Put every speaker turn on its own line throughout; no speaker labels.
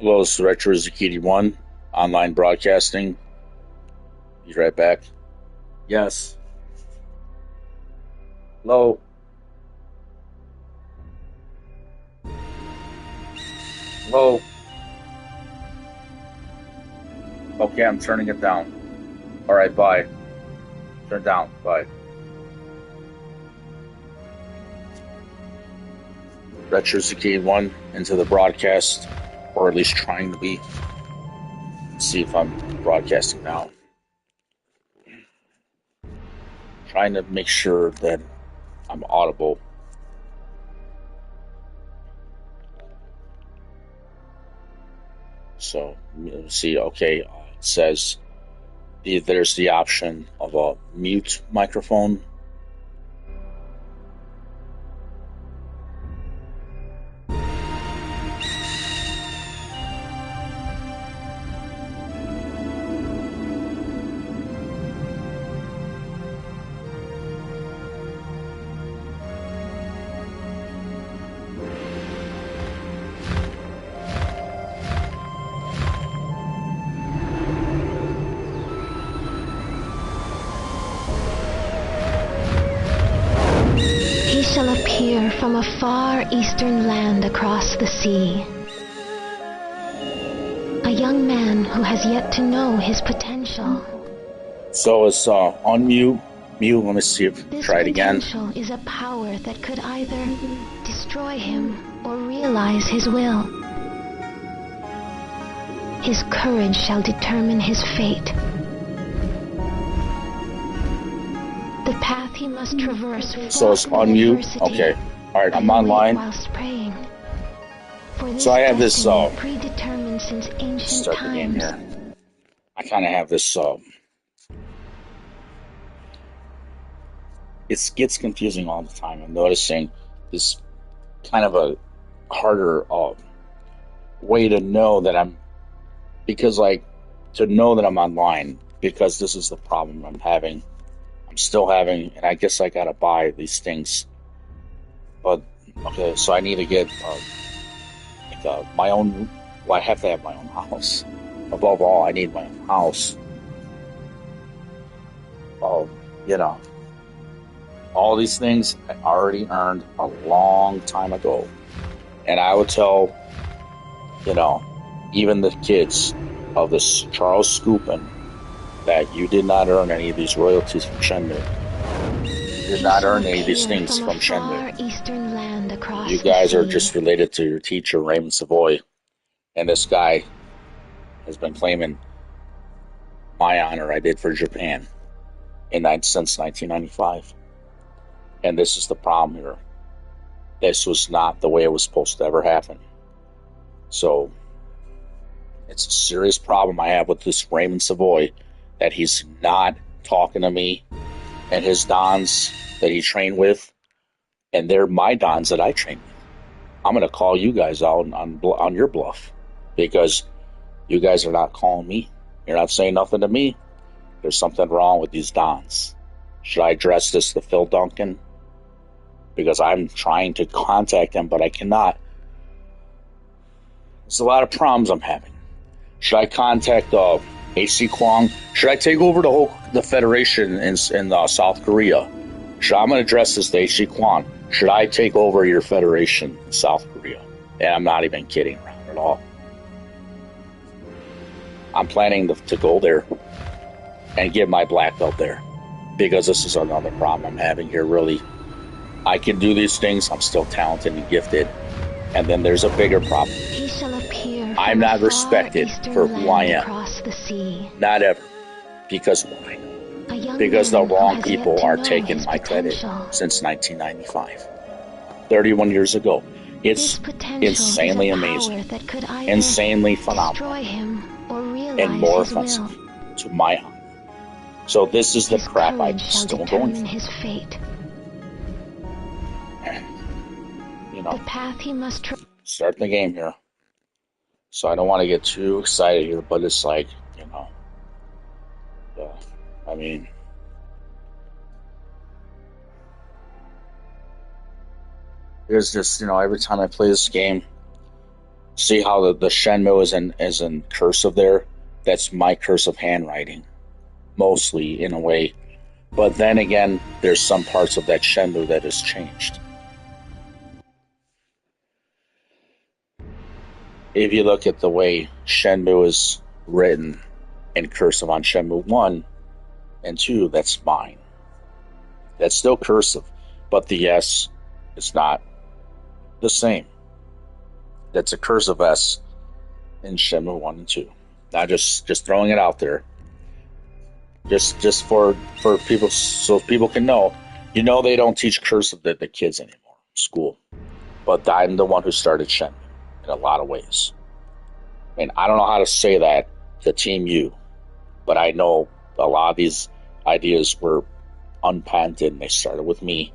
Hello, it's Retro Zucchini 1, online broadcasting. He's right back. Yes. Hello. Hello. Okay, I'm turning it down. Alright, bye. Turn down. Bye. Retro Zucchini 1 into the broadcast, or at least trying to be. Let's see if I'm broadcasting now. Trying to make sure that I'm audible. So, let's see. Okay, it says there's the option of a mute microphone.
Shall appear from a far eastern land across the sea. A young man who has yet to know his potential.
So it's unmute, mute. Let me see if try it again.
This potential is a power that could either destroy him or realize his will. His courage shall determine his fate. The path he must traverse.
So it's on mute. Okay. All right. I'm online. So I have this.
Predetermined since ancient
start the game here. I kind of have this. It gets confusing all the time. I'm noticing this kind of a harder way to know that I'm, because like to know that I'm online, because this is the problem I'm having. I'm still having, and I guess I gotta buy these things. But okay, so I need to get my own. Well, I have to have my own house. Above all, I need my own house. You know, all these things I already earned a long time ago, and I would tell, even the kids of this Charles Scoopin, that you did not earn any of these royalties from Shenmue. You did not earn any of these things from Shenmue. You guys are just related to your teacher, Raymond Savoy. And this guy has been claiming my honor I did for Japan since 1995. And this is the problem here. This was not the way it was supposed to ever happen. So, it's a serious problem I have with this Raymond Savoy, that he's not talking to me and his dons that he trained with, and they're my dons that I train with. I'm going to call you guys out on your bluff, because you guys are not calling me. You're not saying nothing to me. There's something wrong with these dons. Should I address this to Phil Duncan? Because I'm trying to contact him, but I cannot. There's a lot of problems I'm having. Should I contact AC Kwong? Should I take over the Federation in South Korea? I'm going to address this to AC Kwong. Should I take over your Federation in South Korea? And I'm not even kidding around at all. I'm planning to go there and get my black belt there, because this is another problem I'm having here, really. I can do these things. I'm still talented and gifted. And then there's a bigger problem. I'm not respected for who I am. Not ever. Because why? Because the wrong people are taking my credit since 1995. 31 years ago. It's insanely amazing. Insanely phenomenal. And more offensive to my honor. So this is the crap I'm still going through. The path he must start the game here. So I don't want to get too excited here, but it's like, I mean, there's just, every time I play this game, See how the Shenmue is in cursive there? That's my cursive handwriting, mostly in a way. But then again, there's some parts of that Shenmue that has changed. If you look at the way Shenmue is written in cursive on Shenmue 1 and 2, that's mine. That's still cursive, but the S is not the same. That's a cursive S in Shenmue 1 and 2. Now just throwing it out there. Just for people, so people can know. You know they don't teach cursive to the kids anymore in school. But I'm the one who started Shenmue in a lot of ways. And I don't know how to say that to Team U, but I know a lot of these ideas were unpatented and they started with me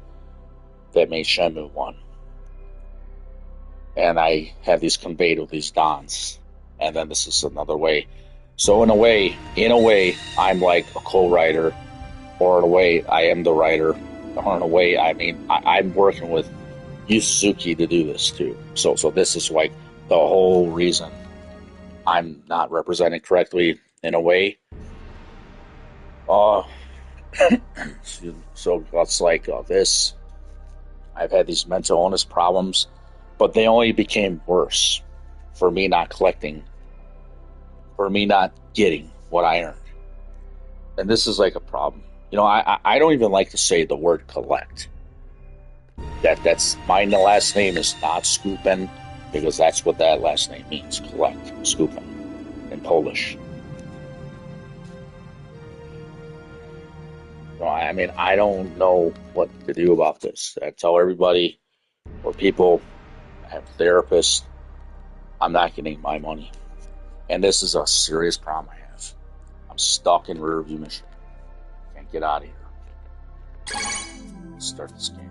that made Shenmue 1. And I have these conveyed with these dons. And then this is another way. So in a way, I'm like a co-writer, or in a way, I am the writer, or in a way, I mean, I'm working with Yu Suzuki to do this too. So this is like the whole reason I'm not represented correctly in a way. So it's like this. I've had these mental illness problems, but they only became worse for me not collecting, for me not getting what I earned. And this is like a problem. You know, I don't even like to say the word collect. That's my last name is not Skupin, because that's what that last name means, collect, Skupin, in Polish. No, I mean, I don't know what to do about this. I tell everybody, or people, I have therapists, I'm not getting my money. And this is a serious problem I have. I'm stuck in Riverview, Michigan. Can't get out of here. Let's start this game.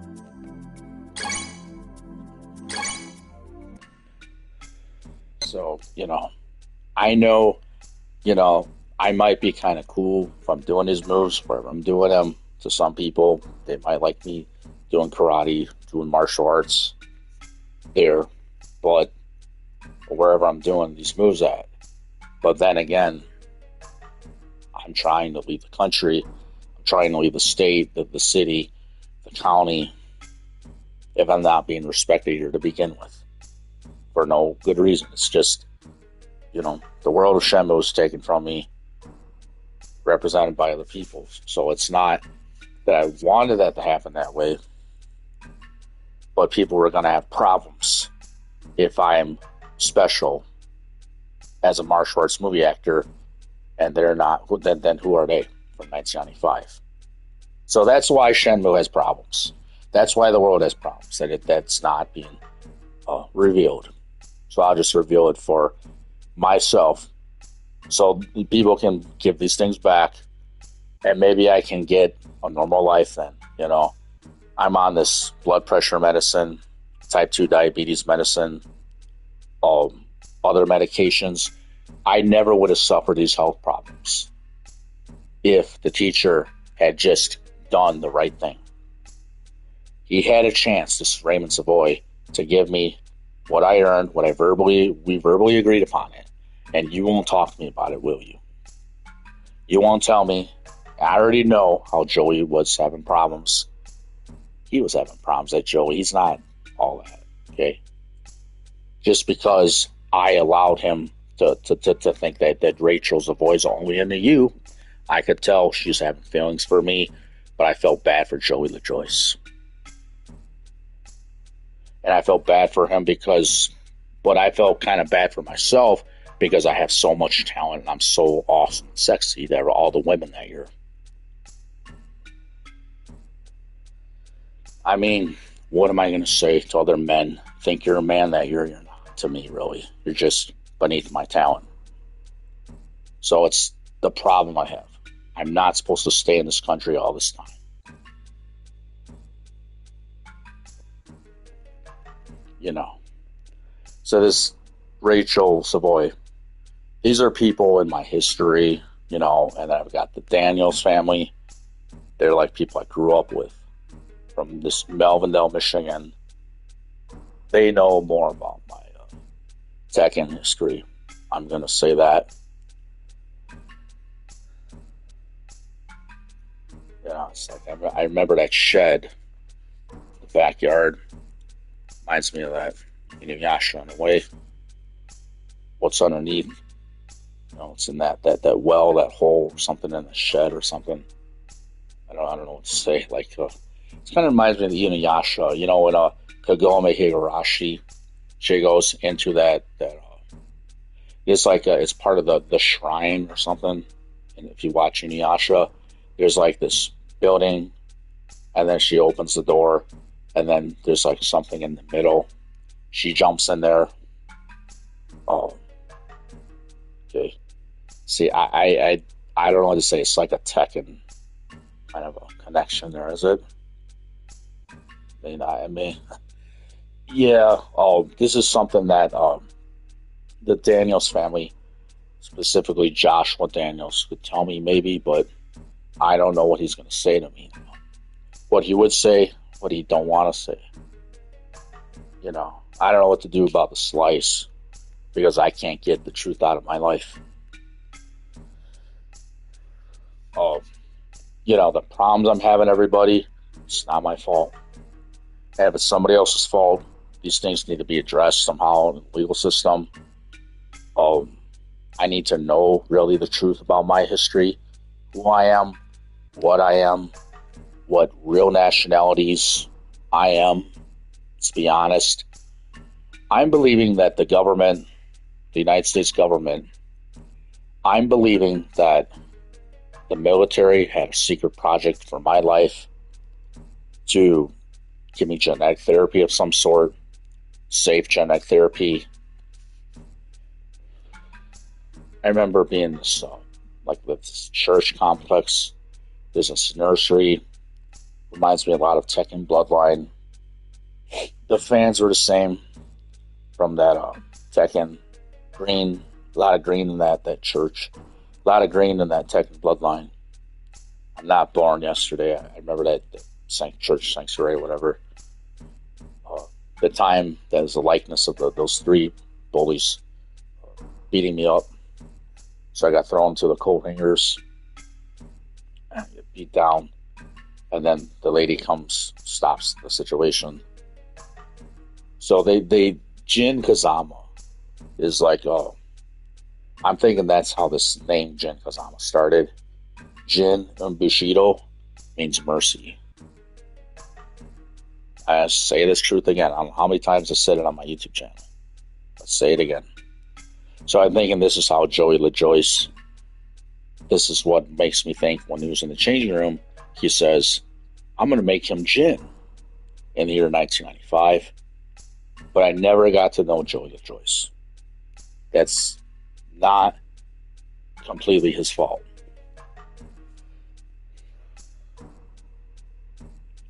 So, I know, I might be kind of cool if I'm doing these moves, wherever I'm doing them. To some people, they might like me doing karate, doing martial arts there, but wherever I'm doing these moves at. But then again, I'm trying to leave the country. I'm trying to leave the state, the city, the county, if I'm not being respected here to begin with, for no good reason. It's just, the world of Shenmue is taken from me, represented by other people. So it's not that I wanted that to happen that way, but people are going to have problems if I am special as a martial arts movie actor, and they're not. Then who are they from 1995? So that's why Shenmue has problems. That's why the world has problems. That's not being revealed. So I'll just reveal it for myself, so people can give these things back, and maybe I can get a normal life then. I'm on this blood pressure medicine, type 2 diabetes medicine, other medications. I never would have suffered these health problems if the teacher had just done the right thing. He had a chance, this Raymond Savoy, to give me what I earned, we verbally agreed upon it. And you won't talk to me about it, will you? You won't tell me. I already know how Joey was having problems. He was having problems at Joey. He's not all that, okay? Just because I allowed him to think that Rachel's a voice only into you, I could tell she's having feelings for me, but I felt bad for Joey LaJoyce. And I felt bad for him but I felt kind of bad for myself because I have so much talent and I'm so awesome and sexy that are all the women that year. I mean, what am I going to say to other men? Think you're a man that year? You're not to me, really. You're just beneath my talent. So it's the problem I have. I'm not supposed to stay in this country all this time. So this Rachel Savoy, these are people in my history, and I've got the Daniels family. They're like people I grew up with from this Melvindale, Michigan. They know more about my Tekken history. I'm going to say that. It's like I remember that shed, the backyard. Reminds me of that Inuyasha in a way. What's underneath? It's in that well, that hole, something in the shed or something. I don't know what to say. Like, it kind of reminds me of the Inuyasha. When Kagome Higurashi, she goes into that it's like it's part of the shrine or something. And if you watch Inuyasha, there's like this building, and then she opens the door, and then there's like something in the middle. She jumps in there. Oh, okay. See, I don't know what to say. It's like a Tekken kind of a connection there, is it? I mean, yeah. Oh, this is something that the Daniels family, specifically Joshua Daniels, could tell me maybe, but I don't know what he's going to say to me. What he would say, what he don't want to say. I don't know what to do about the slice because I can't get the truth out of my life. The problems I'm having, everybody, it's not my fault. And if it's somebody else's fault, these things need to be addressed somehow in the legal system. I need to know really the truth about my history, who I am, what real nationalities I am. Let's be honest. I'm believing that the government, the United States government, I'm believing that the military had a secret project for my life to give me genetic therapy of some sort, safe genetic therapy. I remember being this, this church complex. There's this nursery. Reminds me a lot of Tekken Bloodline. The fans were the same from that Tekken. Green, a lot of green in that church. A lot of green in that Tekken Bloodline. I'm not born yesterday. I remember that church sanctuary, whatever. The time that was the likeness of those three bullies beating me up. So I got thrown to the coat hangers, beat down, and then the lady comes, stops the situation. So they Jin Kazama is like, I'm thinking that's how this name Jin Kazama started. Jin and Bushido means mercy. I say this truth again. I don't know how many times I said it on my YouTube channel. Let's say it again. So I'm thinking this is how Joey LaJoyce, this is what makes me think when he was in the changing room, he says, I'm going to make him Jin in the year 1995. But I never got to know Joey LaJoyce. That's not completely his fault.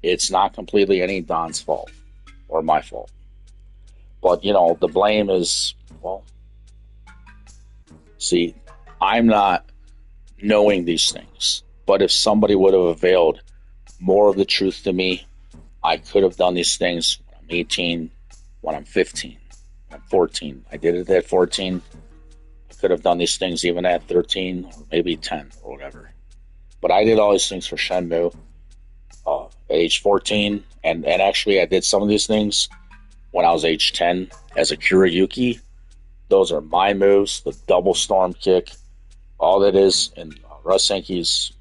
It's not completely any Don's fault or my fault. But, the blame is, see, I'm not knowing these things. But if somebody would have availed more of the truth to me, I could have done these things when I'm 18, when I'm 15, when I'm 14. I did it at 14. I could have done these things even at 13 or maybe 10 or whatever. But I did all these things for Shenmue at age 14. And actually, I did some of these things when I was age 10 as a Kuriyuki. Those are my moves, the double storm kick. All that is in Rusenki's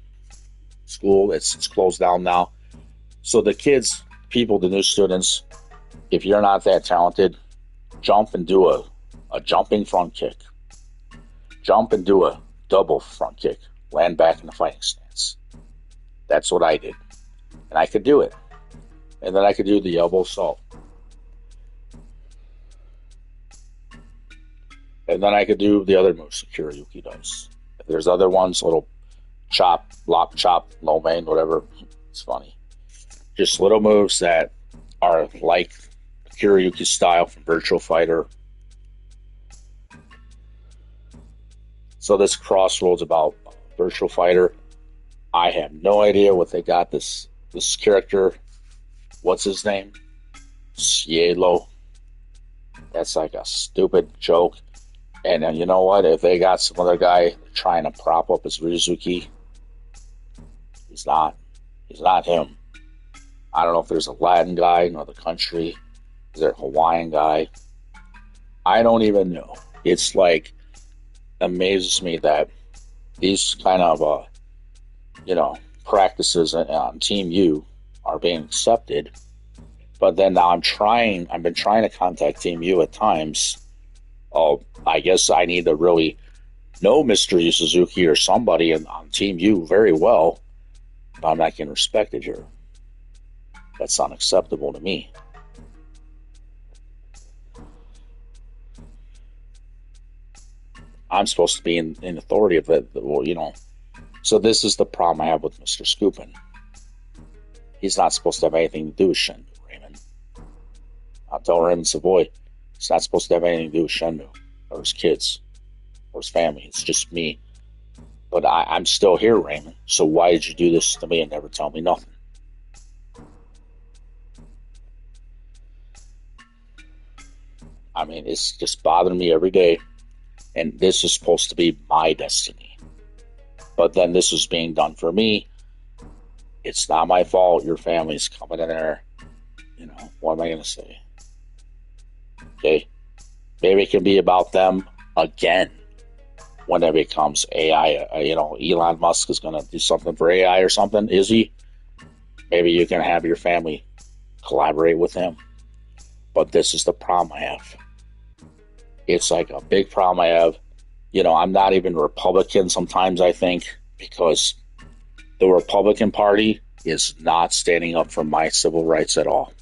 school. It's closed down now. So the kids, people, the new students, if you're not that talented, jump and do a jumping front kick. Jump and do a double front kick. Land back in the fighting stance. That's what I did. And I could do it. And then I could do the elbow salt. And then I could do the other moves Kuriyuki does. If there's other ones, little chop, lock, chop, low main, whatever. It's funny. Just little moves that are like Kuriyuki style from Virtual Fighter. So this crossroads about Virtual Fighter, I have no idea what they got this character. What's his name? Cielo. That's like a stupid joke. And you know what? If they got some other guy trying to prop up his Ryuzuki, he's not. He's not him. I don't know if there's a Latin guy in another country. Is there a Hawaiian guy? I don't even know. It's like, amazes me that these kind of, practices on Team U are being accepted. But then now I've been trying to contact Team U at times. Oh, I guess I need to really know Mr. Yu Suzuki or somebody on Team U very well. But I'm not getting respected here. That's unacceptable to me. I'm supposed to be in authority of it, So this is the problem I have with Mr. Scoopin. He's not supposed to have anything to do with Shenmue, Raymond. I'll tell Raymond Savoy, he's not supposed to have anything to do with Shenmue, or his kids, or his family. It's just me. But I'm still here, Raymond. So why did you do this to me and never tell me nothing? I mean, it's just bothering me every day. And this is supposed to be my destiny. But then this is being done for me. It's not my fault. Your family's coming in there. What am I going to say? Okay? Maybe it can be about them again when it becomes AI. Elon Musk is going to do something for AI or something. Is he? Maybe you can have your family collaborate with him. But this is the problem I have. It's like a big problem I have. I'm not even Republican sometimes, I think, because the Republican Party is not standing up for my civil rights at all.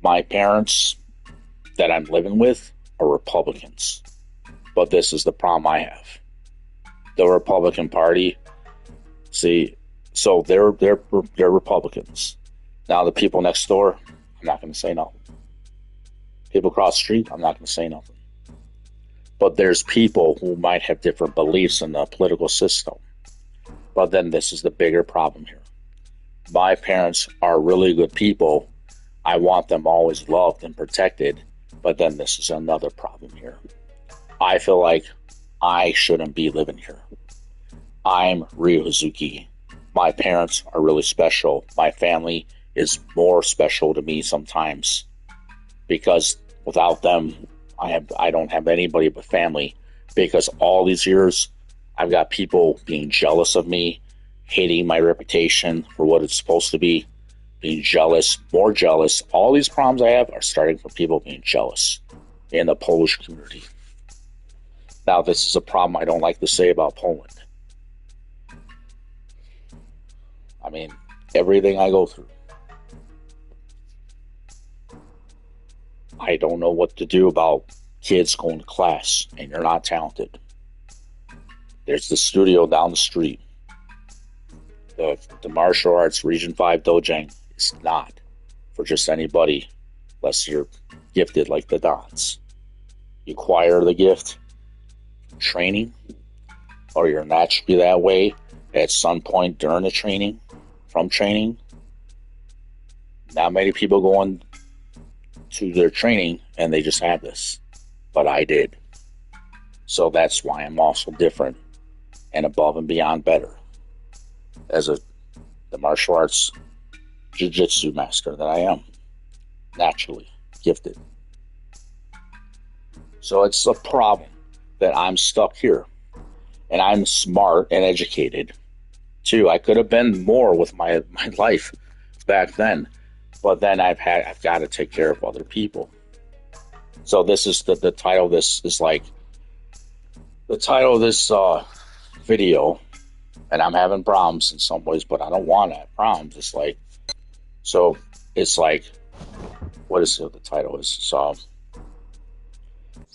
My parents that I'm living with are Republicans. But this is the problem I have. The Republican Party, see, so they're Republicans. Now the people next door, I'm not going to say nothing. People across the street, I'm not going to say nothing. But there's people who might have different beliefs in the political system. But then this is the bigger problem here. My parents are really good people. I want them always loved and protected. But then this is another problem here. I feel like I shouldn't be living here. I'm Ryo Hazuki. My parents are really special. My family is more special to me sometimes because without them, I don't have anybody but family. Because all these years, I've got people being jealous of me, hating my reputation for what it's supposed to be, being jealous, more jealous. All these problems I have are starting from people being jealous in the Polish community. Now, this is a problem I don't like to say about Poland. I mean, everything I go through, I don't know what to do about kids going to class and you're not talented. There's the studio down the street. The martial arts Region 5 Dojang is not for just anybody unless you're gifted like the Dons. You acquire the gift training, or you're naturally that way at some point during the training, from training. Not many people going to their training and they just have this, but I did. So that's why I'm also different and above and beyond better as the martial arts jiu-jitsu master that I am, naturally gifted. So it's a problem that I'm stuck here, and I'm smart and educated too. I could have been more with my life back then, but then I've got to take care of other people. So this is the title of this is like the title of this video, and I'm having problems in some ways, but I don't want to have problems. It's like, so it's like, what is it, the title is? So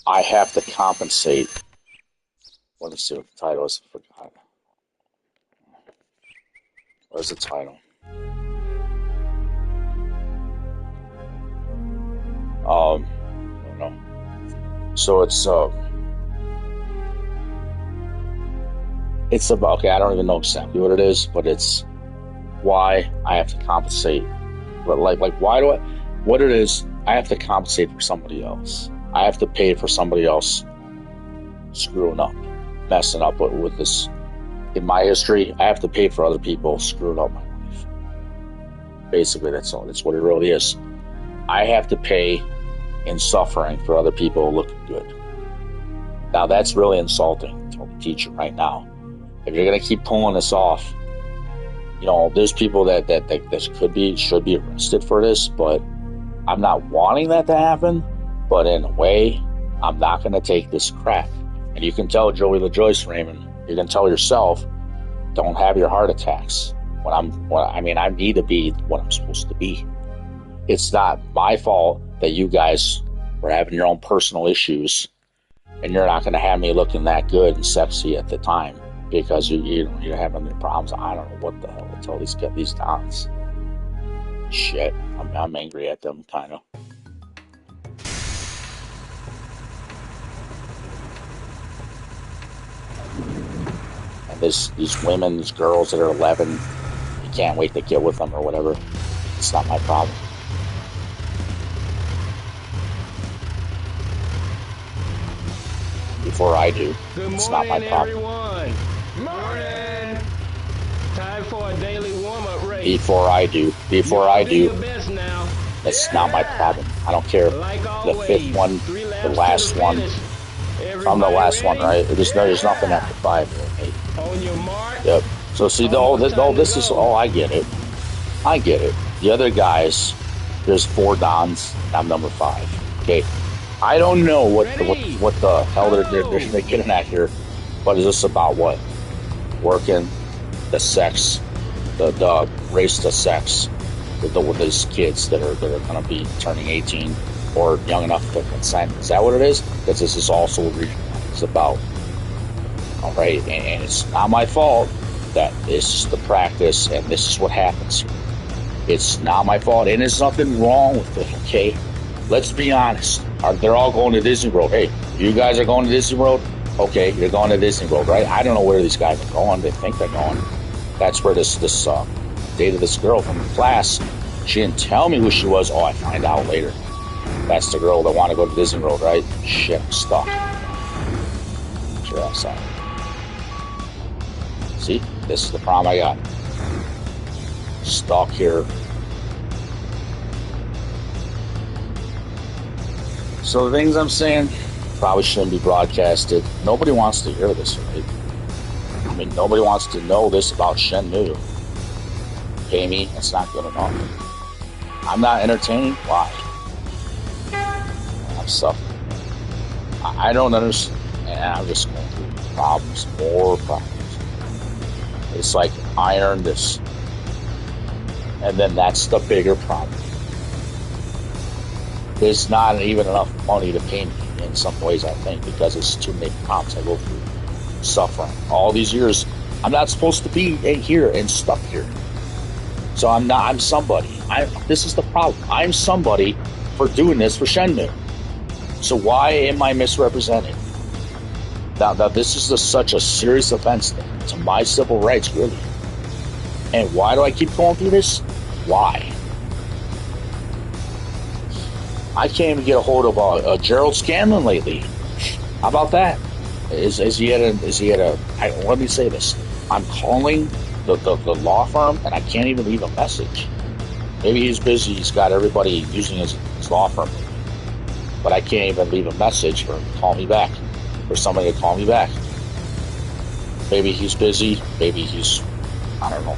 I have to compensate. Let me see what the title is. I forgot. Where's the title? I don't know. So it's about, okay, I don't even know exactly what it is, but it's why I have to compensate. But like why do I? What it is, I have to compensate for somebody else. I have to pay for somebody else screwing up, messing up with this. In my history, I have to pay for other people screwing up my life. Basically, that's all. That's what it really is. I have to pay in suffering for other people looking good. Now, that's really insulting to a teacher right now. If you're going to keep pulling this off, there's people that should be arrested for this, but I'm not wanting that to happen. But in a way, I'm not going to take this crap. And you can tell Joey LaJoyce, Raymond, you can tell yourself, don't have your heart attacks. I need to be what I'm supposed to be. It's not my fault that you guys were having your own personal issues, and you're not going to have me looking that good and sexy at the time because you're having your problems. I don't know what the hell to tell these dons. Shit, I'm angry at them, kind of. And these women, these girls that are 11, you can't wait to get with them or whatever. It's not my problem. Before I do, it's not my problem.
Everyone. Morning. Time for a daily warm-up race.
Before I do, that's not my problem. I don't care. The fifth one, the last one. I'm the last one, right? There's nothing after 5 or 8.
On your mark.
Yep. So see, this is all. I get it. The other guys, there's 4 dons. I'm number 5. Okay. I don't know what the hell they're getting at here, but is this about what? Working, the sex, the race to sex with these kids that are going to be turning 18 or young enough to consent. Is that what it is? Because this is also what it's about. All right, and it's not my fault that this is the practice and this is what happens here. It's not my fault, and there's nothing wrong with it. Okay. Let's be honest. They're all going to Disney World. Hey, you guys are going to Disney World? Okay, you're going to Disney World, right? I don't know where these guys are going. They think they're going. That's where this dated this girl from the class. She didn't tell me who she was. Oh, I find out later. That's the girl that want to go to Disney World, right? Shit, I'm stuck. Get your ass out. See? This is the problem I got. Stuck here. So the things I'm saying probably shouldn't be broadcasted. Nobody wants to hear this, right? I mean, nobody wants to know this about Shenmue. Pay me, it's not good enough. I'm not entertaining? Why? I'm suffering. I don't understand. I'm just going through problems, more problems. It's like I earned this. And then that's the bigger problem. There's not even enough money to pay me in some ways, I think, because it's too many problems I go through. Suffering. All these years, I'm not supposed to be here and stuck here. So I'm somebody. This is the problem. I'm somebody for doing this for Shenmue. So why am I misrepresented? Now this is such a serious offense to my civil rights, really. And why do I keep going through this? Why? I can't even get a hold of Gerald Scanlon lately. How about that? Is he at a? Let me say this. I'm calling the law firm and I can't even leave a message. Maybe he's busy. He's got everybody using his law firm, but I can't even leave a message for him to call me back, for somebody to call me back. Maybe he's busy. Maybe he's, I don't know.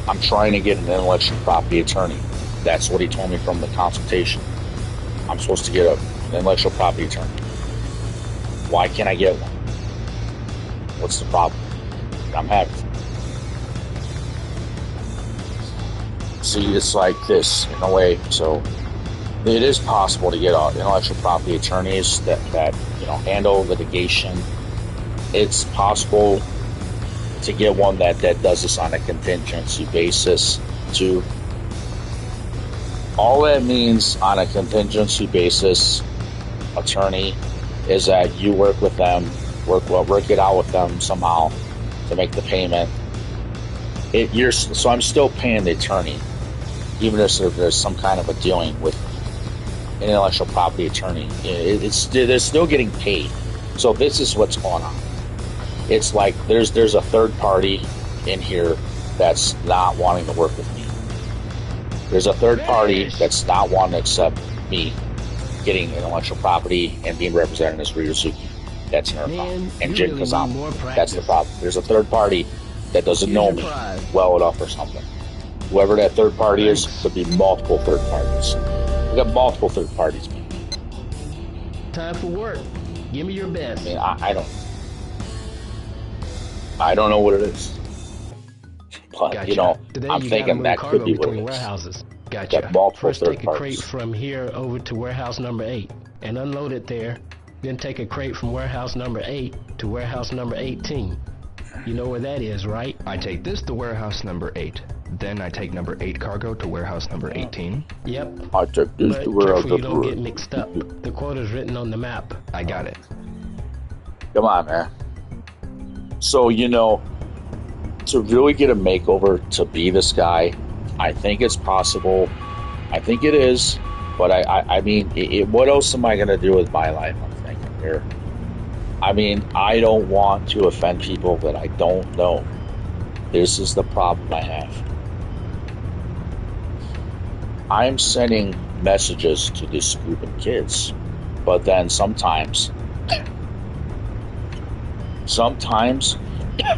I'm trying to get an intellectual property attorney. That's what he told me from the consultation. I'm supposed to get an intellectual property attorney. Why can't I get one? What's the problem? I'm having. See, it's like this in a way. So it is possible to get intellectual property attorneys that handle litigation. It's possible to get one that does this on a contingency basis too. All that means on a contingency basis, attorney, is that you work with them, work it out with them somehow to make the payment. So I'm still paying the attorney, even if there's some kind of a dealing with an intellectual property attorney. They're still getting paid. So this is what's going on. It's like there's a third party in here that's not wanting to work with me. There's a third party that's not wanting to accept me getting intellectual property and being represented as Ryuzuki. That's their problem. And Jin Kazama. That's the problem. There's a third party that doesn't know me well enough or something. Whoever that third party is, could be multiple third parties. We got multiple third parties.
Time for work. Give me your best.
I mean, I don't know what it is. But,
gotcha.
you know,
Today
I'm thinking that could be what it is.
Warehouses. Gotcha.
Got multiple
First, take a crate from here over to warehouse number 8 and unload it there. Then take a crate from warehouse number 8 to warehouse number 18. You know where that is, right?
I take this to warehouse number 8. Then I take number 8 cargo to warehouse number 18.
Yep.
I took this to warehouse
number 8. You don't get mixed up. The quota's written on the map.
I got it.
Come on, man. So, you know, to really get a makeover to be this guy, I think it's possible. I think it is. But I mean, what else am I going to do with my life? I'm thinking here. I mean, I don't want to offend people that I don't know. This is the problem I have. I'm sending messages to this group of kids, but then sometimes,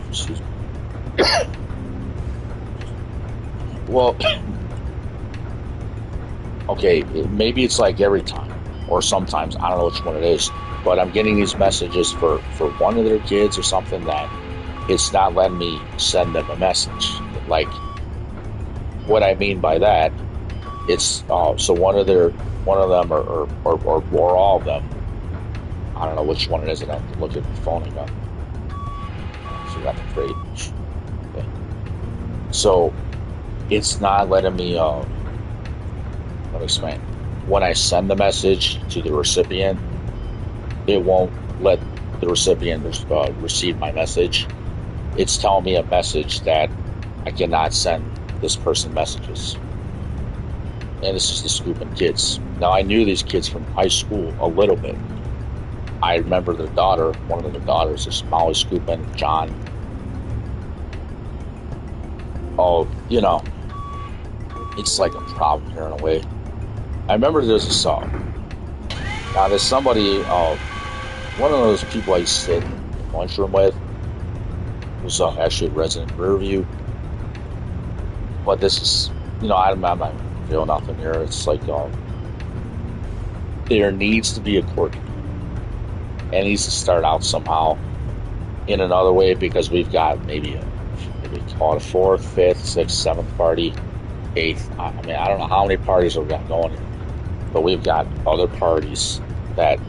excuse me. Well, okay, maybe it's like every time, or sometimes, I don't know which one it is, but I'm getting these messages for one of their kids or something that it's not letting me send them a message. Like, what I mean by that, it's so one of them or all of them. I don't know which one it is. I have to look at the phone again. So got the crate. Okay. So it's not letting me. Let me explain. When I send the message to the recipient, it won't let the recipient receive my message. It's telling me a message that I cannot send this person messages. And this is the Scoopin' kids. Now, I knew these kids from high school a little bit. I remember their daughter, one of their daughters is Molly Scoopin', John. Oh, you know, it's like a problem here in a way. I remember there's a song. Now, there's somebody, one of those people I used to sit in the lunchroom with, was actually a resident review. But this is, you know, I'm not feeling nothing here. It's like there needs to be a court. It needs to start out somehow in another way, because we've got maybe call it a 4th, 5th, 6th, 7th party, 8th. I mean, I don't know how many parties we've got going here, but we've got other parties that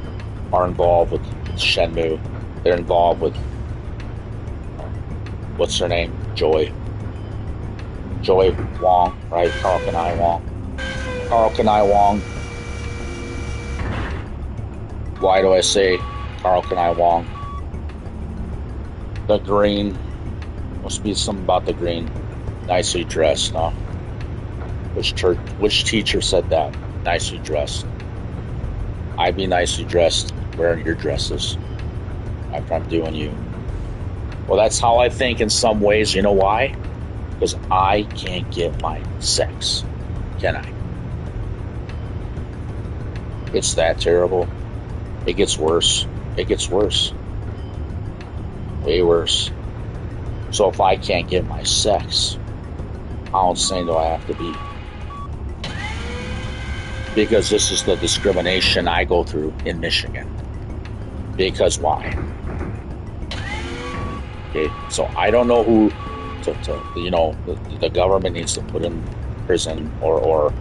are involved with Shenmue. They're involved with what's her name? Joy Wong, right? Carl Kanai Wong. Why do I say Carl Kanai Wong? The green. Must be something about the green. Nicely dressed, huh? Which teacher said that? Nicely dressed. I'd be nicely dressed wearing your dresses after I'm doing you. Well, that's how I think in some ways. You know why? Because I can't get my sex. Can I? It's that terrible. It gets worse. It gets worse. Way worse. So if I can't get my sex, how insane do I have to be? Because this is the discrimination I go through in Michigan. Because why? Okay, so I don't know who the government needs to put in prison, or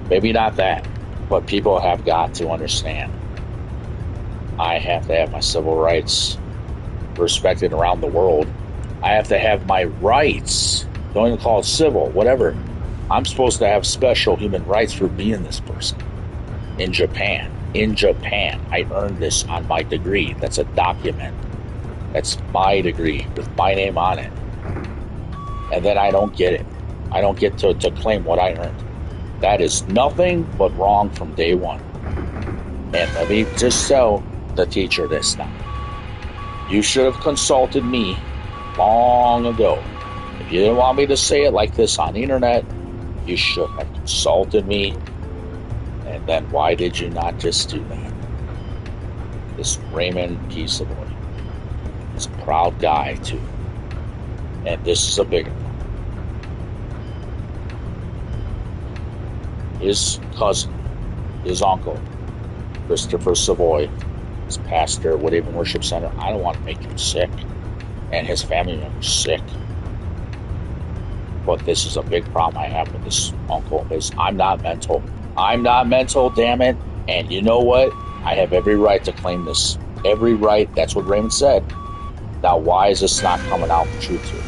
maybe not that, but people have got to understand. I have to have my civil rights respected around the world. I have to have my rights. Don't even call it civil, whatever. I'm supposed to have special human rights for being this person. In Japan, I earned this on my degree. That's a document. That's my degree with my name on it. and then I don't get it. I don't get to claim what I earned. That is nothing but wrong from day one. And let me just tell the teacher this now. You should have consulted me long ago. If you didn't want me to say it like this on the internet, you should have consulted me. And then why did you not just do that? This Raymond piece of boy. He's a proud guy too. And this is a bigger one. His cousin, his uncle, Christopher Savoy, his pastor at Woodhaven Worship Center. I don't want to make him sick and his family members sick. But this is a big problem I have with this uncle. Is I'm not mental. I'm not mental, damn it. And you know what? I have every right to claim this. Every right. That's what Raymond said. Now, why is this not coming out the truth here?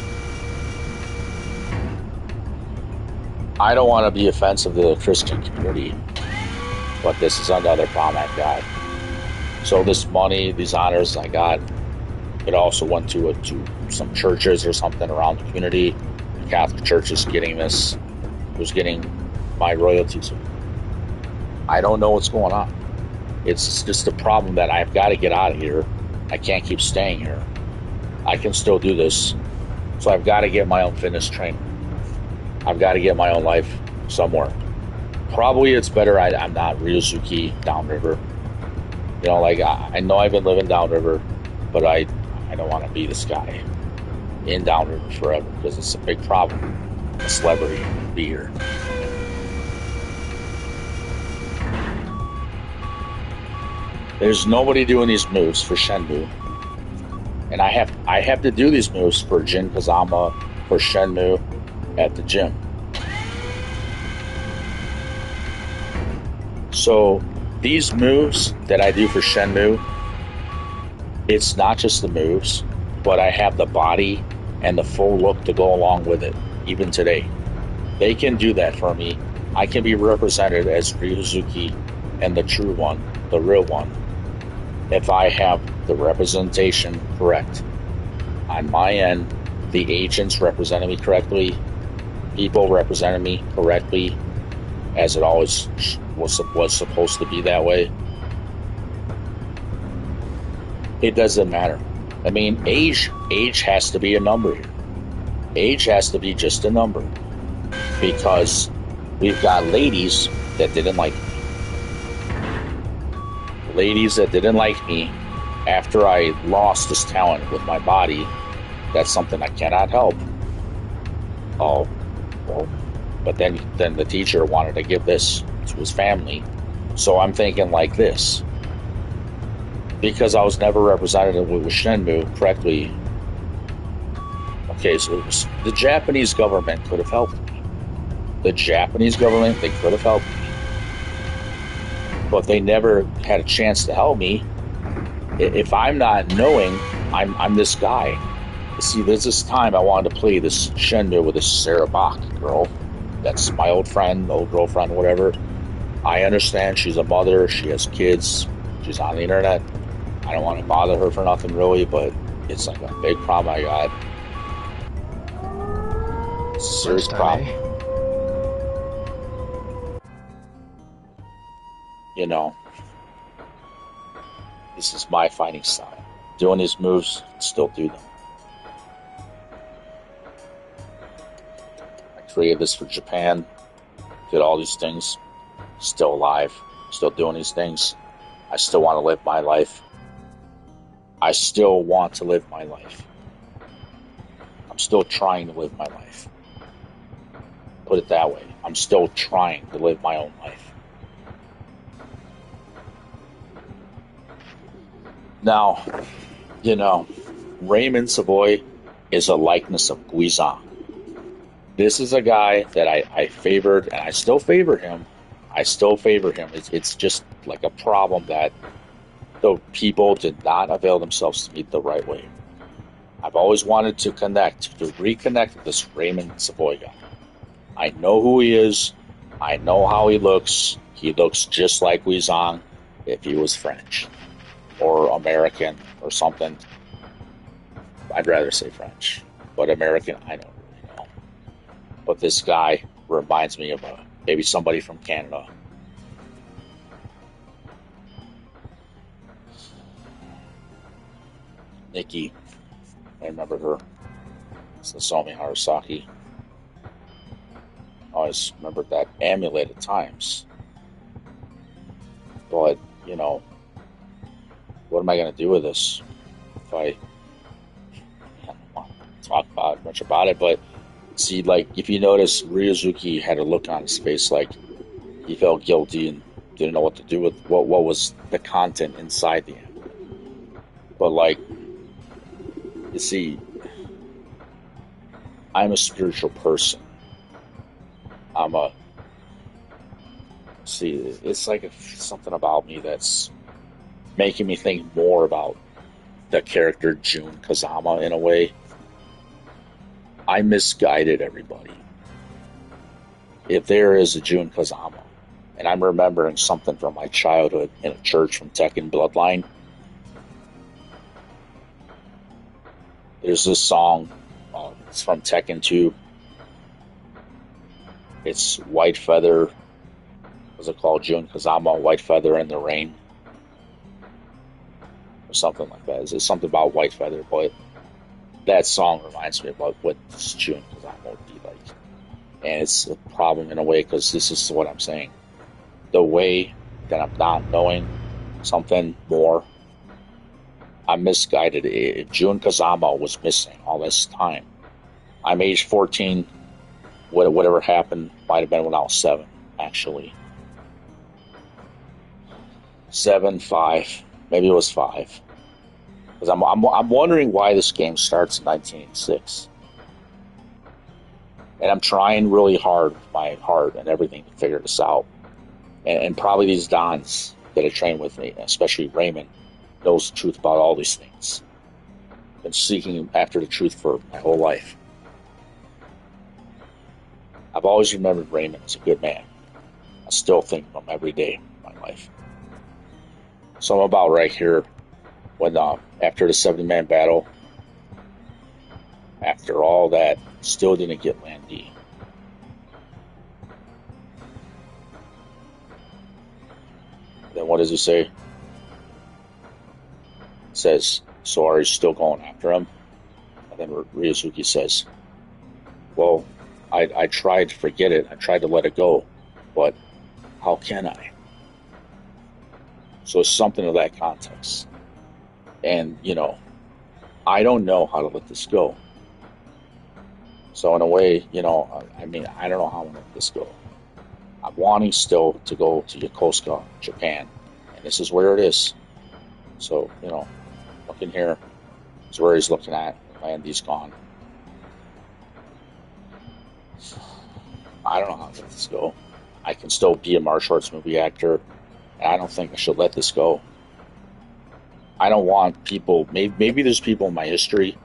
I don't want to be offensive to the Christian community, but this is another problem I've got. So this money, these honors I got, it also went to some churches or something around the community. The Catholic Church is getting this, was getting my royalties. I don't know what's going on. It's just a problem that I've got to get out of here. I can't keep staying here. I can still do this. So I've got to get my own fitness training. I've got to get my own life somewhere. Probably it's better I'm not Ryozuki downriver. You know, like I know I've been living downriver, but I don't want to be this guy in downriver forever because it's a big problem. A celebrity to be here. There's nobody doing these moves for Shenmue. And I have to do these moves for Jin Kazama, for Shenmue at the gym. So these moves that I do for Shenmue, it's not just the moves, but I have the body and the full look to go along with it, even today. They can do that for me. I can be represented as Ryozuki and the true one, the real one, if I have the representation correct. On my end, the agents represented me correctly, people represented me correctly, as it always was supposed to be that way. It doesn't matter. I mean, age has to be a number here. Age has to be just a number. Because we've got ladies that didn't like me. Ladies that didn't like me after I lost this talent with my body. That's something I cannot help. Oh, well, but then the teacher wanted to give this to his family. So I'm thinking like this. Because I was never represented with Shenmue correctly. Okay, so the Japanese government could have helped me. The Japanese government, they could have helped me. But they never had a chance to help me. If I'm not knowing, I'm this guy. See, there's this time I wanted to play this Shenmue with this Sarah Bach girl. That's my old friend, old girlfriend, whatever. I understand she's a mother, she has kids, she's on the internet. I don't want to bother her for nothing really, but it's like a big problem I got. It's a serious problem. You know, this is my fighting style. Doing these moves, still do them. I created this for Japan, did all these things, still alive, still doing these things. I still want to live my life. I still want to live my life. I'm still trying to live my life. Put it that way. I'm still trying to live my own life. Now, you know, Raymond Savoy is a likeness of Guizhang. This is a guy that I favored, and I still favor him. I still favor him. It's just like a problem that the people did not avail themselves to me the right way. I've always wanted to reconnect with this Raymond Savoy guy. I know who he is. I know how he looks. He looks just like Guizhang if he was French or American or something. I'd rather say French, but American, I don't really know. But this guy reminds me of maybe somebody from Canada. Nikki, I remember her. It's Naomi Harasaki. I always remembered that amulet at times. But, you know, what am I going to do with this? If I don't want to talk much about it, but see, like, if you notice, Ryozuki had a look on his face like he felt guilty and didn't know what to do with what was the content inside the amulet. But, like, you see, I'm a spiritual person. It's like something about me that's making me think more about the character Jun Kazama in a way. I misguided everybody. If there is a Jun Kazama, and I'm remembering something from my childhood in a church from Tekken Bloodline, there's this song, it's from Tekken 2. It's White Feather, what's it called? Jun Kazama, White Feather in the Rain. Or something like that. It's something about White Feather, but that song reminds me about what this Jun Kazama would be like. And it's a problem in a way, because this is what I'm saying. The way that I'm not knowing something more, I'm misguided. If Jun Kazama was missing all this time, I'm age 14, whatever happened might have been when I was 7, actually. 7, 5, maybe it was 5. Because I'm wondering why this game starts in 1986. And I'm trying really hard with my heart and everything to figure this out. And probably these Dons that have trained with me, especially Raymond, knows the truth about all these things. Been seeking after the truth for my whole life. I've always remembered Raymond as a good man. I still think of him every day of my life. So I'm about right here when after the 70-man battle, after all that, still didn't get Land D. Then what does he say? He says, so are you still going after him? And then Ryosuke says, well, I tried to forget it. I tried to let it go. But how can I? So it's something of that context. And, you know, I don't know how to let this go. So in a way, you know, I mean, I don't know how I'm going to let this go. I'm wanting still to go to Yokosuka, Japan. And this is where it is. So, you know, looking here is where he's looking at. Landy's gone. I don't know how to let this go. I can still be a martial arts movie actor. And I don't think I should let this go. I don't want people, maybe there's people in my history,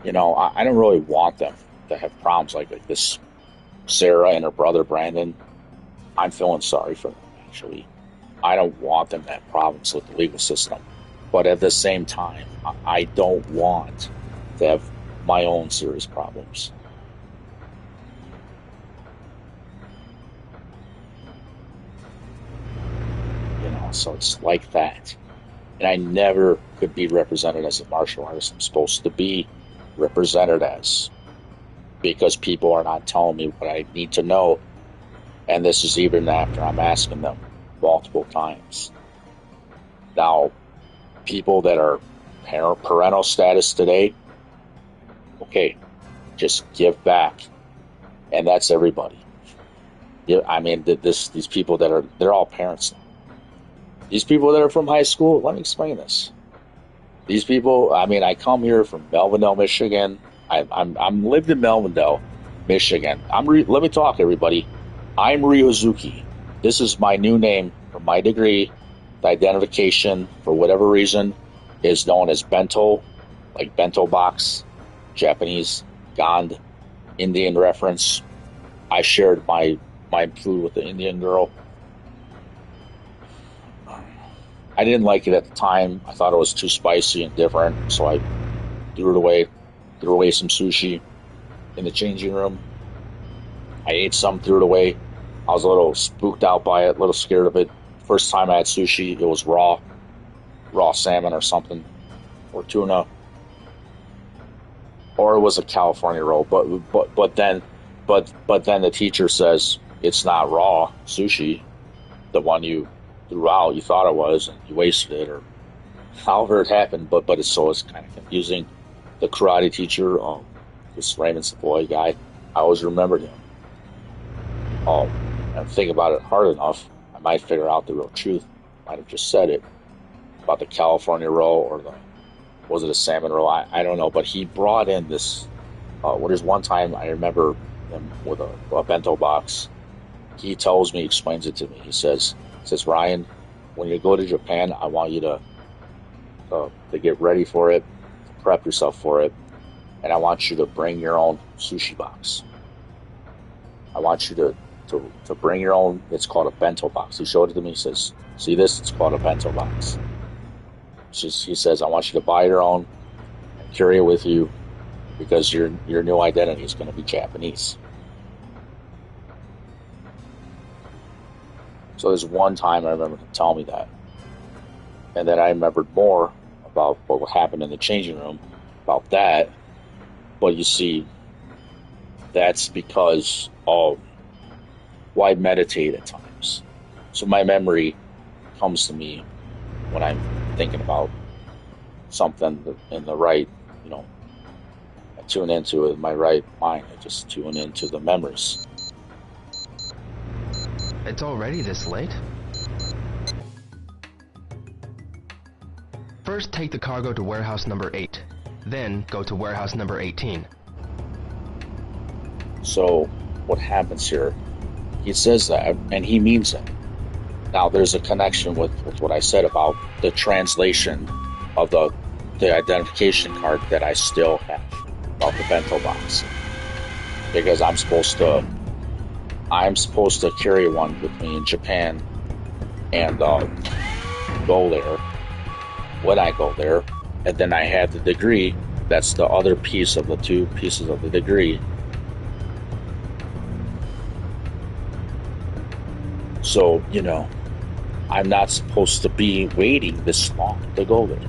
you know, I don't really want them to have problems like this. Sarah and her brother Brandon, I'm feeling sorry for them, actually. I don't want them to have problems with the legal system. But at the same time, I don't want to have my own serious problems. You know, so it's like that. And I never could be represented as a martial artist I'm supposed to be represented as, because people are not telling me what I need to know. And this is even after I'm asking them multiple times. Now, people that are parental status today, okay, just give back. And that's everybody. Yeah, I mean, these people they're all parents now. These people that are from high school, let me explain this. These people, I mean, I come here from Melvindale, Michigan. I'm lived in Melvindale, Michigan. Let me talk, everybody. I'm Ryozuki. This is my new name for my degree. The identification, for whatever reason, is known as bento, like bento box, Japanese, gond, Indian reference. I shared my food with the Indian girl. I didn't like it at the time. I thought it was too spicy and different, so I threw it away. Threw away some sushi in the changing room. I ate some, threw it away. I was a little spooked out by it, a little scared of it. First time I had sushi, it was raw salmon or something, or tuna, or it was a California roll. But then the teacher says it's not raw sushi. The one you threw out, you thought it was, and you wasted it, or however it happened. But it's kind of confusing. The karate teacher, this Raymond Savoy guy, I always remembered him. And think about it hard enough, I might figure out the real truth. Might have just said it about the California roll, or was it a salmon roll? I don't know. But he brought in this. There's one time I remember him with a bento box. He explains it to me. He says, Ryan, when you go to Japan, I want you to get ready for it, prep yourself for it, and I want you to bring your own sushi box. I want you to bring your own. It's called a bento box. He showed it to me. He says, see this? It's called a bento box. He says, I want you to buy your own and carry it with you, because your new identity is going to be Japanese. So there's one time I remember him telling me that. And then I remembered more about what happened in the changing room about that. But you see, that's because of why I meditate at times. So my memory comes to me when I'm thinking about something in the right, I tune into it in my right mind. I just tune into the memories.
It's already this late? First, take the cargo to warehouse number 8. Then, go to warehouse number 18.
So, what happens here? He says that, and he means it. Now, there's a connection with what I said about the translation of the identification card that I still have, about the bento box. Because I'm supposed to carry one with me in Japan and go there when I go there. And then I had the degree. That's the other piece of the two pieces of the degree. So, I'm not supposed to be waiting this long to go there.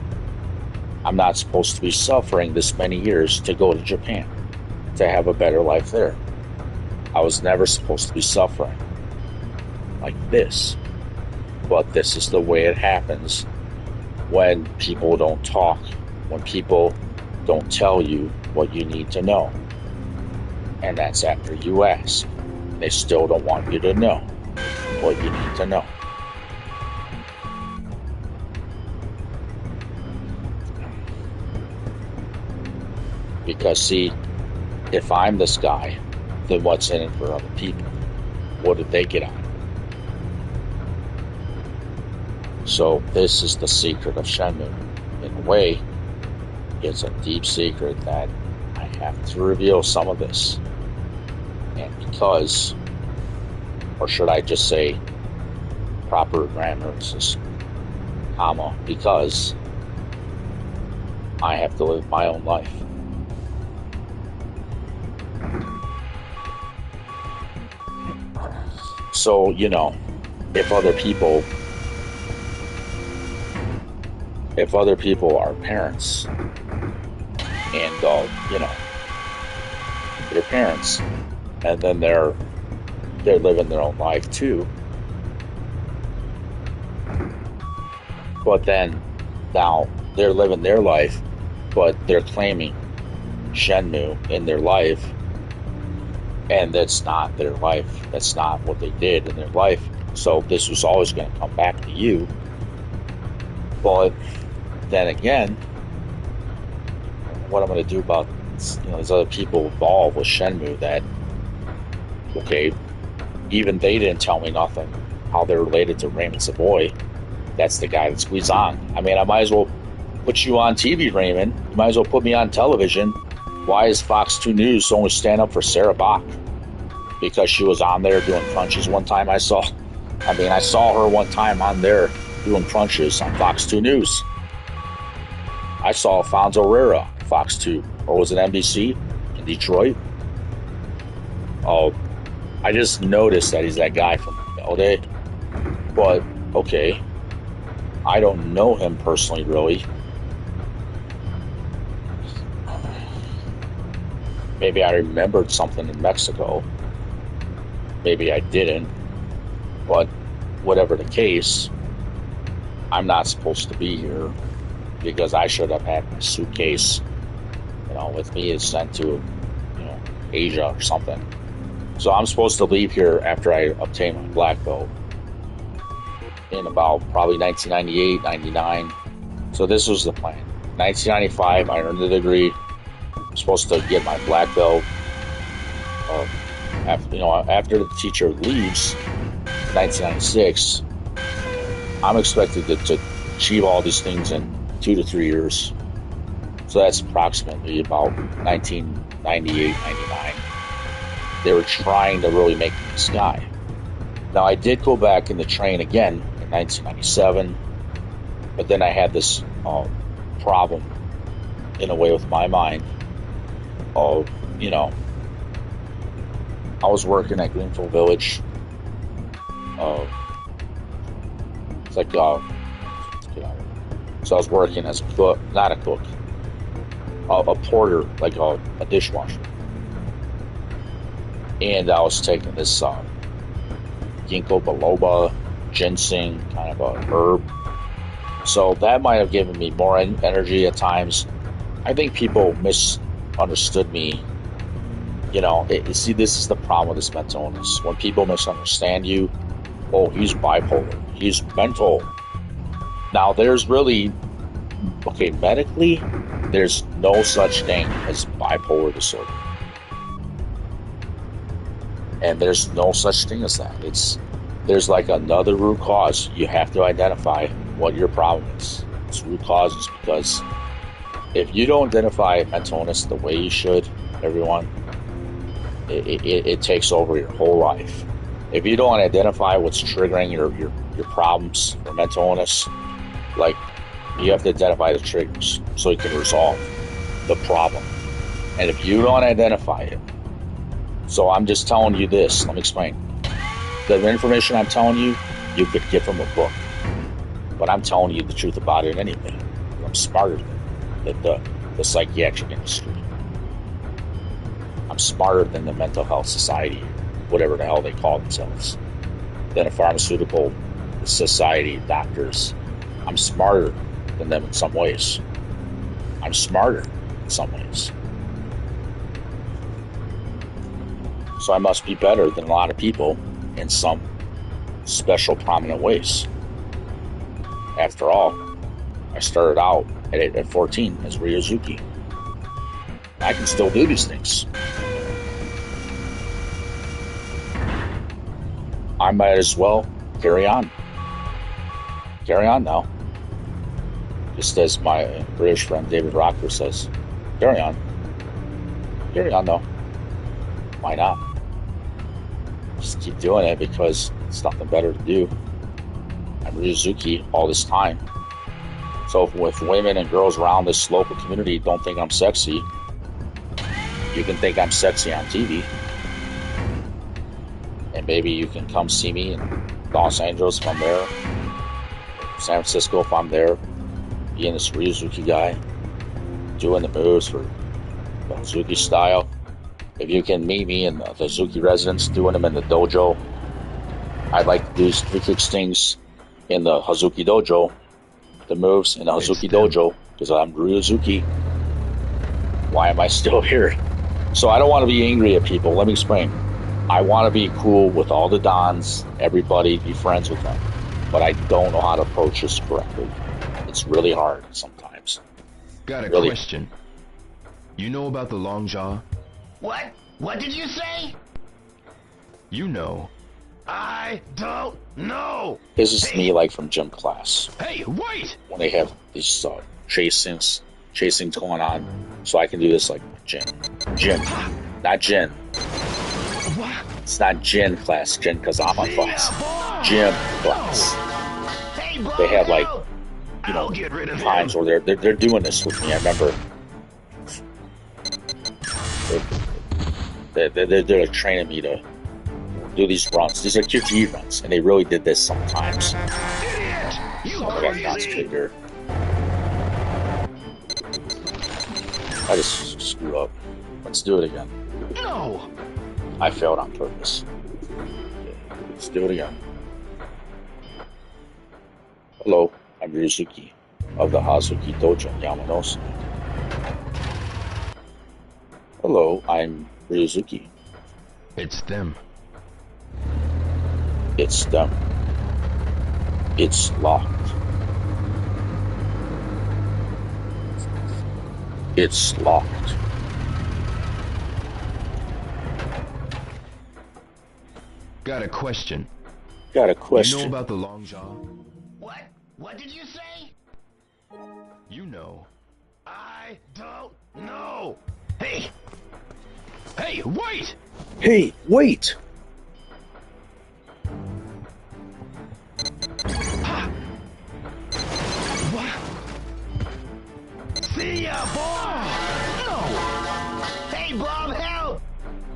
I'm not supposed to be suffering this many years to go to Japan, to have a better life there. I was never supposed to be suffering like this. But this is the way it happens when people don't talk, when people don't tell you what you need to know. And that's after you ask. They still don't want you to know what you need to know. Because, see, if I'm this guy, then what's in it for other people? What did they get out of it? So this is the secret of Shenmue. In a way, it's a deep secret that I have to reveal some of this. And because, or should I just say proper grammar, it's just comma, because I have to live my own life. So, if other people are parents and, they're parents, and then they're living their own life too. But then, now, they're living their life, but they're claiming Shenmue in their life. And that's not their life. That's not what they did in their life. So this was always going to come back to you. But then again, what I'm going to do about these other people involved with Shenmue that, okay, even they didn't tell me nothing, how they're related to Raymond Savoy. That's the guy that squeezed on. I mean, I might as well put you on TV, Raymond. You might as well put me on television. Why is Fox 2 News only stand up for Sarah Bach? Because she was on there doing crunches one time. I saw her one time on there doing crunches on Fox 2 News. I saw Alfonso Herrera, Fox 2, or was it NBC in Detroit? Oh, I just noticed that he's that guy from Melday. But, okay. I don't know him personally, really. Maybe I remembered something in Mexico. Maybe I didn't. But whatever the case, I'm not supposed to be here because I should have had my suitcase, with me and sent to, Asia or something. So I'm supposed to leave here after I obtain my black belt in about probably 1998, 99. So this was the plan. 1995, I earned the degree. I'm supposed to get my black belt. After the teacher leaves, 1996, I'm expected to achieve all these things in 2 to 3 years. So that's approximately about 1998, 99. They were trying to really make me this guy. Now, I did go back in the train again in 1997, but then I had this problem in a way with my mind of, I was working at Greenfield Village. It's like, so I was working as a cook, not a cook, a porter, like a dishwasher. And I was taking this ginkgo biloba, ginseng, kind of a herb. So that might have given me more energy at times. I think people misunderstood me. See, this is the problem with this mental illness. When people misunderstand you, oh, he's bipolar, he's mental. Now, there's really, medically, there's no such thing as bipolar disorder. And there's no such thing as that. There's like another root cause. You have to identify what your problem is. It's root causes, because if you don't identify mental illness the way you should, everyone, it takes over your whole life. If you don't identify what's triggering your problems for mental illness, like, you have to identify the triggers so you can resolve the problem. And if you don't identify it, so I'm just telling you this, let me explain. The information I'm telling you, you could get from a book. But I'm telling you the truth about it anyway. I'm smarter than the psychiatric industry. I'm smarter than the mental health society, whatever the hell they call themselves, than a pharmaceutical society, doctors. I'm smarter than them in some ways. I'm smarter in some ways. So I must be better than a lot of people in some special, prominent ways. After all, I started out at 14 as Ryozuki. I can still do these things. I might as well carry on. Carry on now. Just as my British friend David Rocker says, carry on. Carry on though. Why not? Just keep doing it because it's nothing better to do. I'm Ryozuki all this time. So if women and girls around this local community don't think I'm sexy, you can think I'm sexy on TV. And maybe you can come see me in Los Angeles if I'm there, San Francisco if I'm there, being this Ryozuki guy, doing the moves for the Hazuki style. If you can meet me in the Hazuki residence, doing them in the dojo, I'd like to do 3-kick things in the Hazuki dojo, the moves in the Hazuki dojo, because I'm Ryozuki. Why am I still here? So I don't want to be angry at people. Let me explain. I want to be cool with all the dons, everybody, be friends with them. But I don't know how to approach this correctly. It's really hard sometimes.
Got a question. You know about the long jaw?
What? What did you say?
You know.
I don't know.
This is me, like, from gym class.
Hey, wait!
When they have these chasings going on, so I can do this like gym, not gin.
What?
It's not gin class, gin Kazama class, gym class.
Hey, bro,
They have like,
I'll get rid of
times
him.
where they're doing this with me. I remember they're training me to do these runs. These are QTE runs, and they really did this sometimes.
Idiot! You
I got concentrated here. I just screwed up. Let's do it again.
No!
I failed on purpose. Okay, let's do it again. Hello, I'm Ryuzuki of the Hazuki Dojo in Yamanosu. Hello, I'm Ryuzuki.
It's them.
It's them. It's locked. It's locked.
Got a question.
Got a
You
question.
know about the long jaw?
What? What did you say?
You know.
I don't know. Hey! Hey, wait!
Hey, wait!
What? See ya, boy! No! Hey, Bob, help!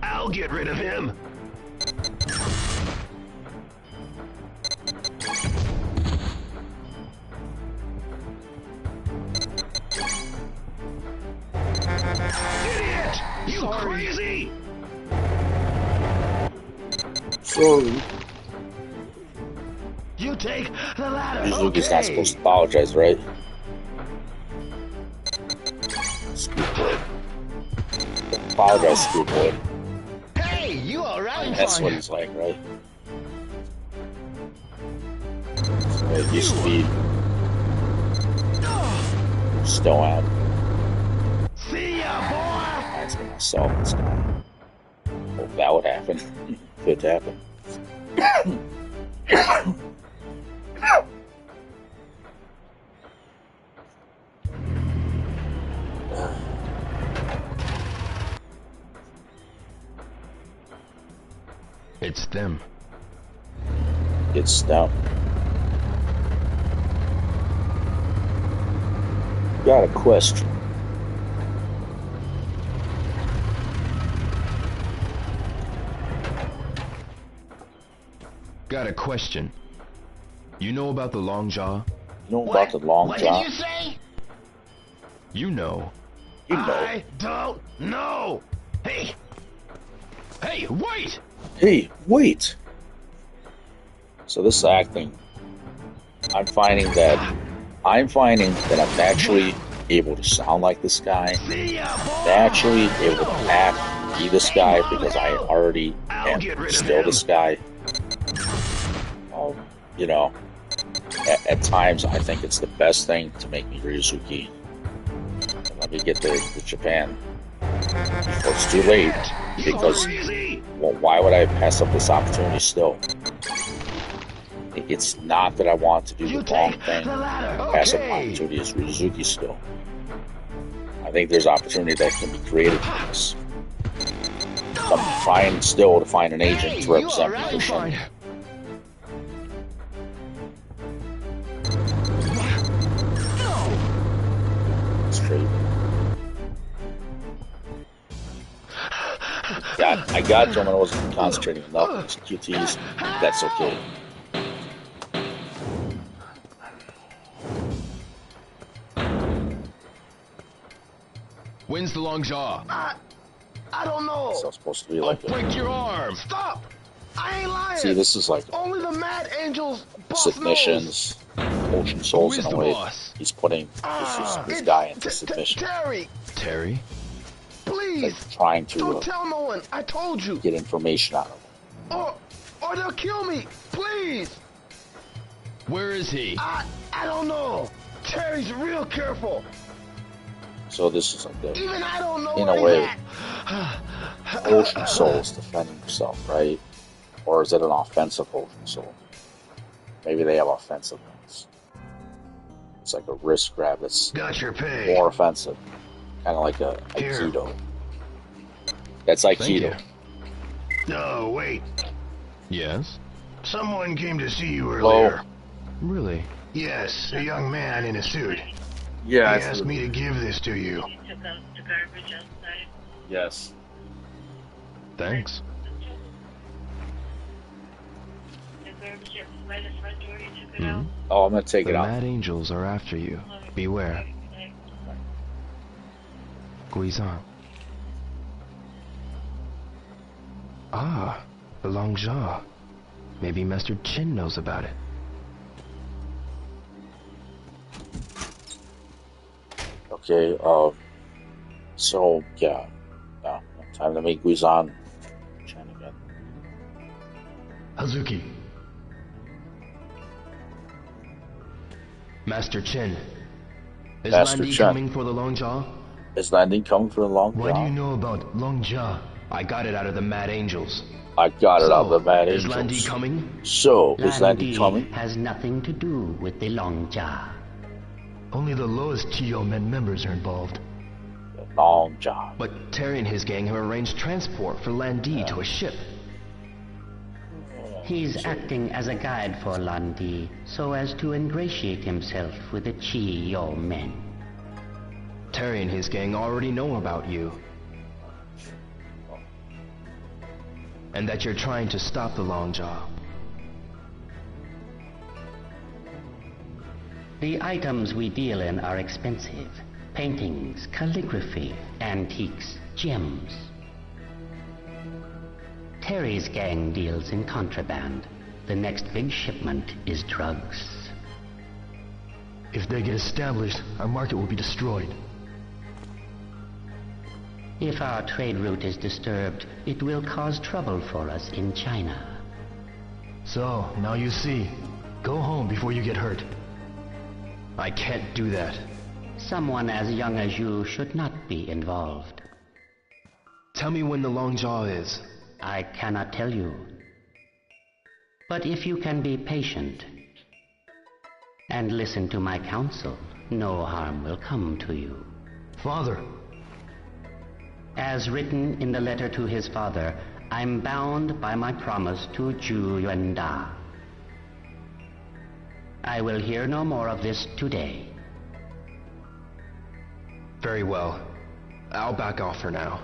I'll get rid of him. Idiot! You crazy!
Sorry.
You take the ladder.
Ryuzuki's not supposed to apologize, right? Screwboard. Apologize, screwboard.
Hey, you alright?
That's what he's like, right? That's what it used to be. Still am.
See ya, boy!
Reminds me of myself this time. Hope that would happen. Could happen.
It's them.
It's them. Got a question.
Got a question. You know about the long jaw?
You know about the long
What
jaw?
did you say?
You know.
You know.
I don't know. Hey! Hey, wait!
Hey, wait! So this is acting. I'm finding that I'm naturally able to sound like this guy.
See ya, boy!
Naturally able to act, be this guy because I already am still this guy. You know, at times I think it's the best thing to make me Ryuzuki. Let me get to Japan before it's too late, because well, why would I pass up this opportunity still? It's not that I want to do the wrong thing. Pass up opportunity as Ryuzuki still. I think there's opportunity that can be created from this. I'm trying still to find an agent to represent me for Shenmue. Straight. I got to him when I wasn't concentrating enough on his QTs. That's okay.
When's the long jaw?
I don't know.
So it's supposed to be
I'll
like
break your arm.
Stop! I ain't lying.
See, this is like
Only the Mad Angel's boss
submissions, Ocean Souls
Who
in
is
a
the
way.
boss?
He's putting this guy into submission.
Terry,
Terry?
please.
Like trying to
Don't tell no one. I told you.
get information out of him.
Or they'll kill me. Please.
Where is he?
I don't know. Terry's real careful.
So this is like the,
Even I don't know
in
where
a way,
he's at.
Ocean Soul is defending himself, right? Or is it an offensive Ocean Soul? Maybe they have offensive ones. It's like a wrist grab that's
Got your pay.
more offensive. Kind of like a
Here.
Aikido. That's
Thank
Aikido.
you.
No, wait.
Yes?
Someone came to see you
Hello?
earlier.
Really?
Yes, a young man in a suit.
Yeah,
He asked me to give this to you.
Yes.
Thanks.
Oh, I'm gonna take
The
it out.
mad angels are after you. Beware. Guizan. Ah, the long jaw. Maybe Master Chin knows about it.
Okay, so, yeah. Time to make Guizan Chen again.
Hazuki.
Master Chin. Is
Master
Landi
Chen.
coming for the long jaw?
Is landing coming for a long
What do you
job?
know about Long Jaw?
I got it out of the mad angels.
I got it out of the Mad
is
Angels.
Landi coming?
So, is Landi coming?
has nothing to do with the Long Jaw.
Only the lowest Chiyo men members are involved.
The long job.
But Terry and his gang have arranged transport for Landi to a ship.
He's acting as a guide for Landi so as to ingratiate himself with the Chiyo men.
Terry and his gang already know about you. And that you're trying to stop the long jaw.
The items we deal in are expensive. Paintings, calligraphy, antiques, gems. Terry's gang deals in contraband. The next big shipment is drugs.
If they get established, our market will be destroyed.
If our trade route is disturbed, it will cause trouble for us in China.
So, now you see. Go home before you get hurt.
I can't do that.
Someone as young as you should not be involved.
Tell me when the long jaw is.
I cannot tell you. But if you can be patient and listen to my counsel, no harm will come to you.
Father!
As written in the letter to his father, I'm bound by my promise to Zhu Yuanda. I will hear no more of this today.
Very well. I'll back off for now.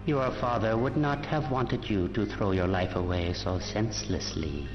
Your father would not have wanted you to throw your life away so senselessly.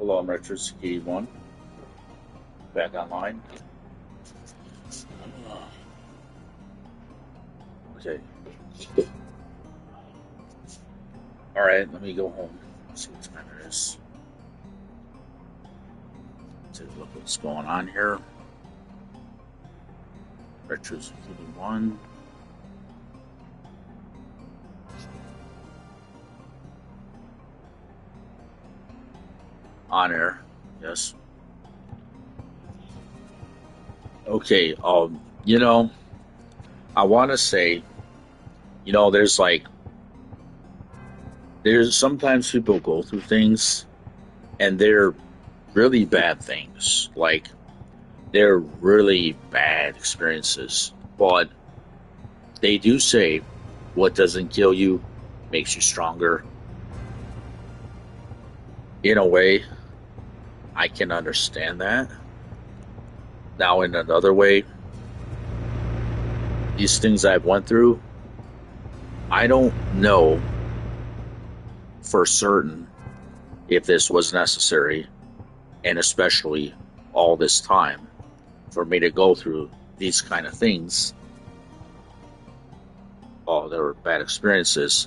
Hello, I'm Retro1. Back online. Okay. Alright, let me go home. See what time it is. Take a look what's going on here. Retro1. On air, yes. Okay, you know, I want to say, you know, there's sometimes people go through things and they're really bad things. Like, they're really bad experiences. But they do say what doesn't kill you makes you stronger. In a way, I can understand that. Now, in another way, these things I've went through, I don't know for certain if this was necessary, and especially all this time for me to go through these kind of things. Oh, there were bad experiences.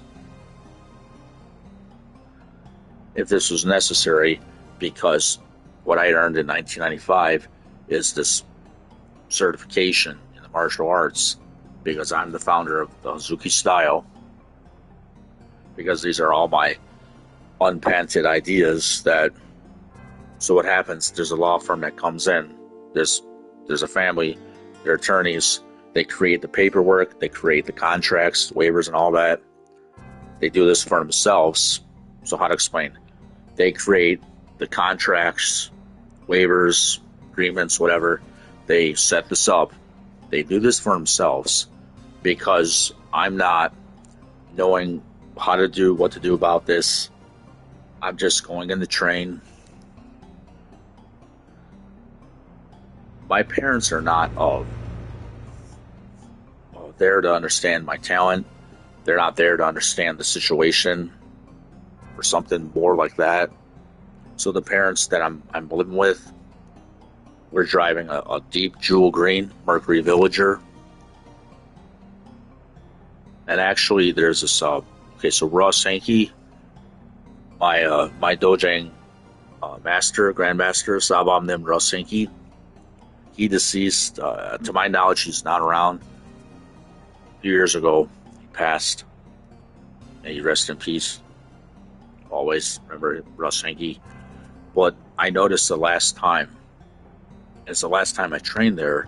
If this was necessary, because what I earned in 1995 is this certification in the martial arts, because I'm the founder of the Hazuki style, because these are all my unpatented ideas. So what happens, there's a law firm that comes in, there's a family, they're attorneys, they create the paperwork, they create the contracts, waivers and all that. They do this for themselves. So how to explain? They create the contracts, waivers, agreements, whatever. They set this up. They do this for themselves because I'm not knowing what to do about this. I'm just going in the train. My parents are not there to understand my talent. They're not there to understand the situation or something more like that. So the parents that I'm living with, we're driving a deep jewel green Mercury Villager. And actually there's this, okay, so Ross Sankey, my Dojang Grandmaster, Sabam Nim Ross Sankey, he deceased. To my knowledge, he's not around. A few years ago, he passed. May he rest in peace. Always remember Ross Sankey. But I noticed the last time, it's the last time I trained there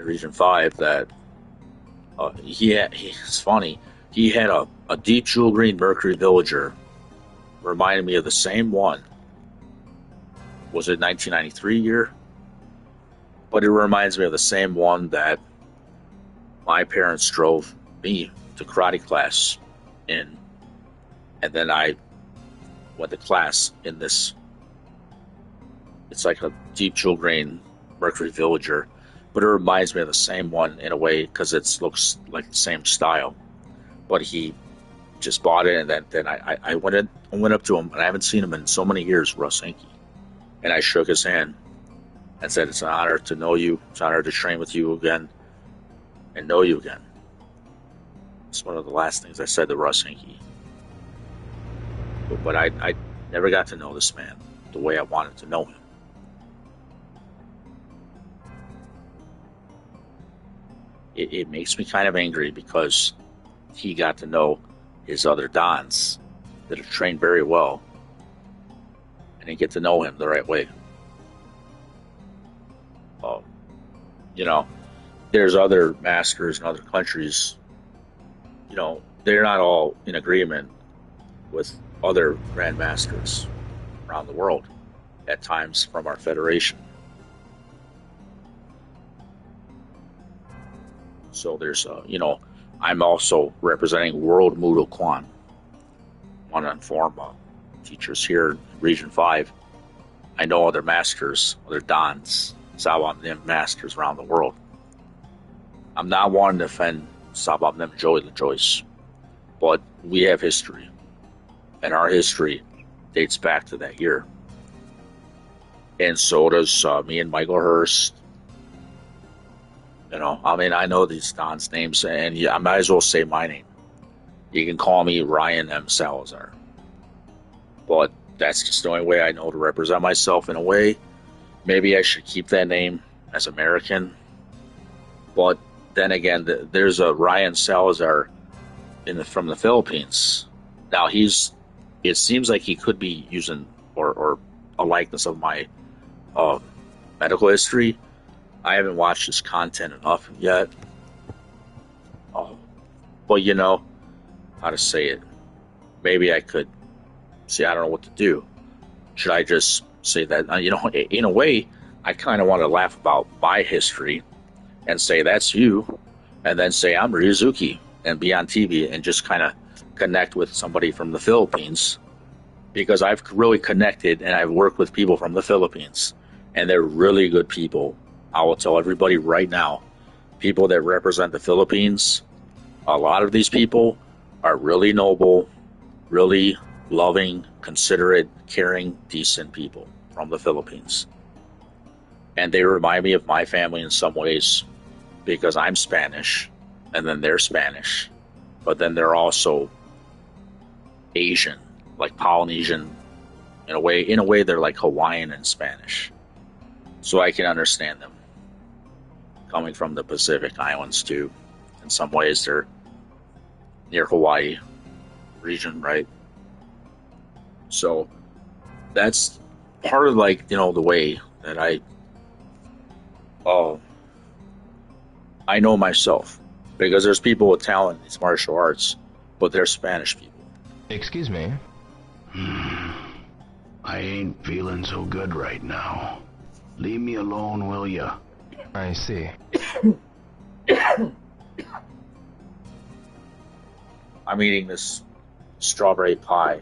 in Region 5, that it's funny, he had a deep jewel green Mercury Villager, reminded me of the same one. Was it 1993 year? But it reminds me of the same one that my parents drove me to karate class in. And then I went to class in this. It's like a deep jewel green Mercury Villager, but it reminds me of the same one in a way because it looks like the same style. But he just bought it, and then I went up to him, and I haven't seen him in so many years, Russ Sankey, and I shook his hand and said, "It's an honor to know you. It's an honor to train with you again and know you again." It's one of the last things I said to Russ Sankey. But I never got to know this man the way I wanted to know him. It makes me kind of angry because he got to know his other Dons that have trained very well, and didn't get to know him the right way. You know, there's other masters in other countries, you know, they're not all in agreement with other grandmasters around the world at times from our federation. So there's, you know, I'm also representing World Mudo Kwan. I want to inform teachers here in Region 5. I know other masters, other Dons, Sawam Nim masters around the world. I'm not wanting to offend Sawam Nim Joey LaJoyce, but we have history. And our history dates back to that year. and so does me and Michael Hurst. You know, I mean, I know these Don's names, and I might as well say my name. You can call me Ryan M. Salazar. But that's just the only way I know to represent myself in a way. Maybe I should keep that name as American. But then again, there's a Ryan Salazar from the Philippines. Now it seems like he could be using or a likeness of my medical history. I haven't watched his content enough yet. But you know how to say it. Maybe I could. See, I don't know what to do. Should I just say that? You know, in a way, I kind of want to laugh about my history and say that's you, and then say I'm Ryuzuki and be on TV and just kind of connect with somebody from the Philippines, because I've really connected and I've worked with people from the Philippines, and they're really good people. I will tell everybody right now, people that represent the Philippines, a lot of these people are really noble, really loving, considerate, caring, decent people from the Philippines. And they remind me of my family in some ways, because I'm Spanish, and then they're Spanish, but then they're also Asian, like Polynesian. In a way, they're like Hawaiian and Spanish. So I can understand them. Coming from the Pacific Islands too. In some ways, they're near Hawaii region, right? So that's part of, like, you know, the way that I know myself, because there's people with talent in these martial arts, but they're Spanish people.
Excuse me.
I ain't feeling so good right now. Leave me alone, will ya?
I see.
I'm eating this strawberry pie.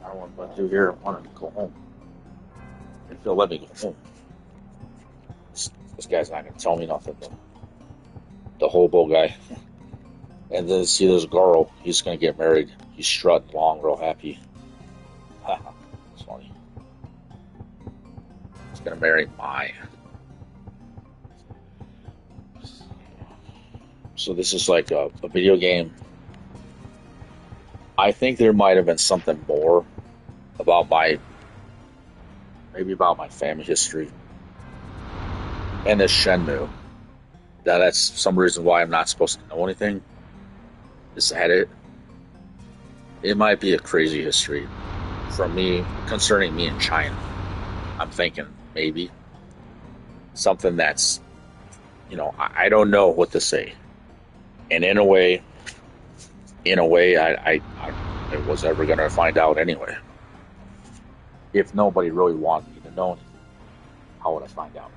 I don't want to do here. I want to go home. If they'll let me go home. This guy's not going to tell me nothing. The hobo guy. And then see this girl. He's going to get married. He's strutting along real happy. It's funny. He's going to marry Mai. So this is like a video game. I think there might have been something more about my family history. And this Shenmue. Now that's some reason why I'm not supposed to know anything. Is that it? It might be a crazy history from me, concerning me in China. I'm thinking maybe something that's, you know, I don't know what to say. And in a way, I was ever going to find out anyway. If nobody really wanted me to know anything, how would I find out?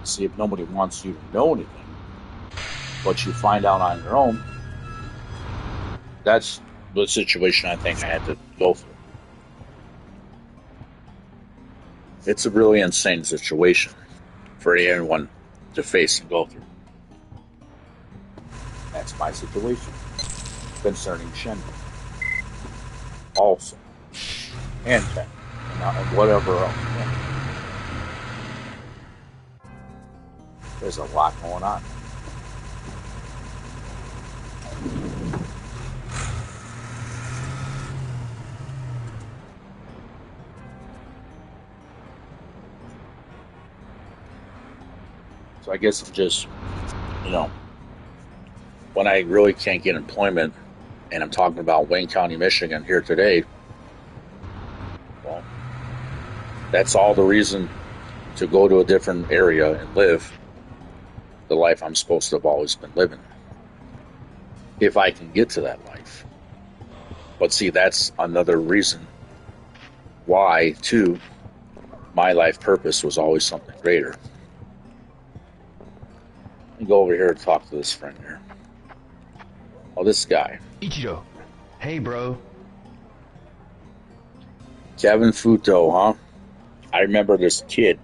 See, if nobody wants you to know anything, but you find out on your own, that's the situation I think I had to go through. It's a really insane situation for anyone to face and go through. That's my situation concerning Shenmue. Also. And Ken. And whatever else. Yeah. There's a lot going on. So I guess I'm just, you know, when I really can't get employment, and I'm talking about Wayne County, Michigan here today, well, that's all the reason to go to a different area and live the life I'm supposed to have always been living. If I can get to that life. But see, that's another reason why, too, my life purpose was always something greater. Let me go over here and talk to this friend here. Oh, this guy.
Ichiro. Hey, bro.
Kevin Futo, huh? I remember this kid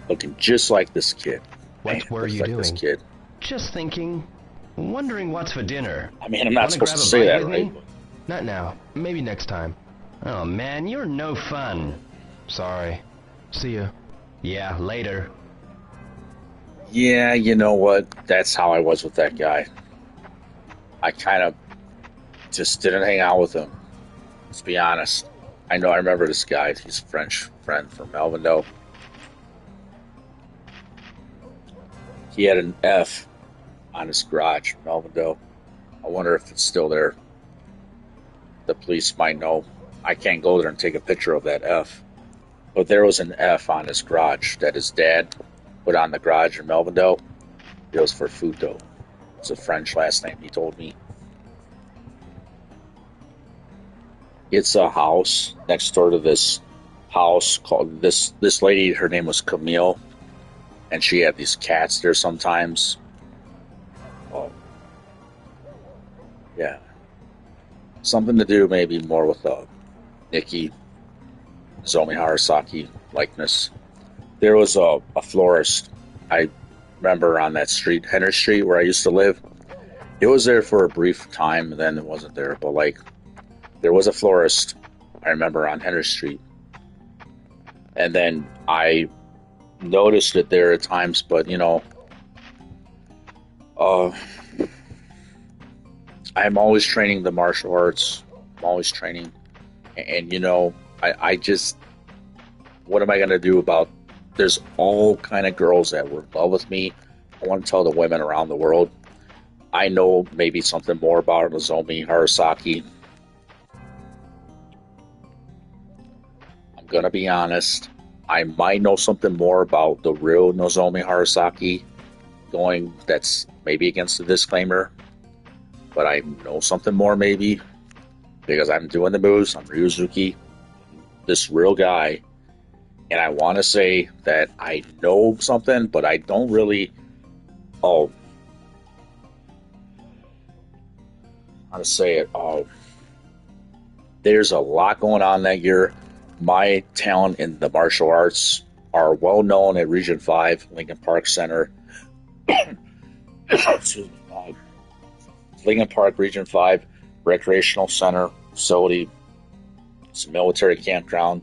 looking just like this kid.
What were you
like
doing?
This kid.
Just thinking, wondering what's for dinner.
I mean, I'm not
Wanna
supposed
grab
to
a
say
bite
that,
with
right?
me?
Not now. Maybe next time.
Oh man, you're no fun.
Sorry. See ya.
Yeah, later.
Yeah, you know what? That's how I was with that guy. I kind of just didn't hang out with him. Let's be honest. I remember this guy. He's a French friend from Melvindale. He had an F on his garage in Melvindale. I wonder if it's still there. The police might know. I can't go there and take a picture of that F. But there was an F on his garage that his dad put on the garage in Melvindale. It was for Futo. It's a French last name, he told me. It's a house next door to this house called this lady, her name was Camille, and she had these cats there sometimes. Oh, yeah. Something to do maybe more with Nikki Zomi Harasaki likeness. There was a florist, I remember, on that street, Henry Street, where I used to live. It was there for a brief time, and then it wasn't there. But there was a florist, I remember, on Henry Street. And then I noticed it there at times, but I'm always training the martial arts. I'm always training. And I just, what am I going to do about, there's all kind of girls that were in love with me. I want to tell the women around the world. I know maybe something more about Nozomi Harasaki. I'm going to be honest. I might know something more about the real Nozomi Harasaki, that's maybe against the disclaimer. But I know something more maybe, because I'm doing the moves. I'm Ryuzuki, this real guy. And I want to say that I know something, but I don't really. How to say it? There's a lot going on that year. My talent in the martial arts are well known at Region 5, Lincoln Park Center. Excuse me. Lincoln Park Region 5 Recreational Center facility. It's a military campground.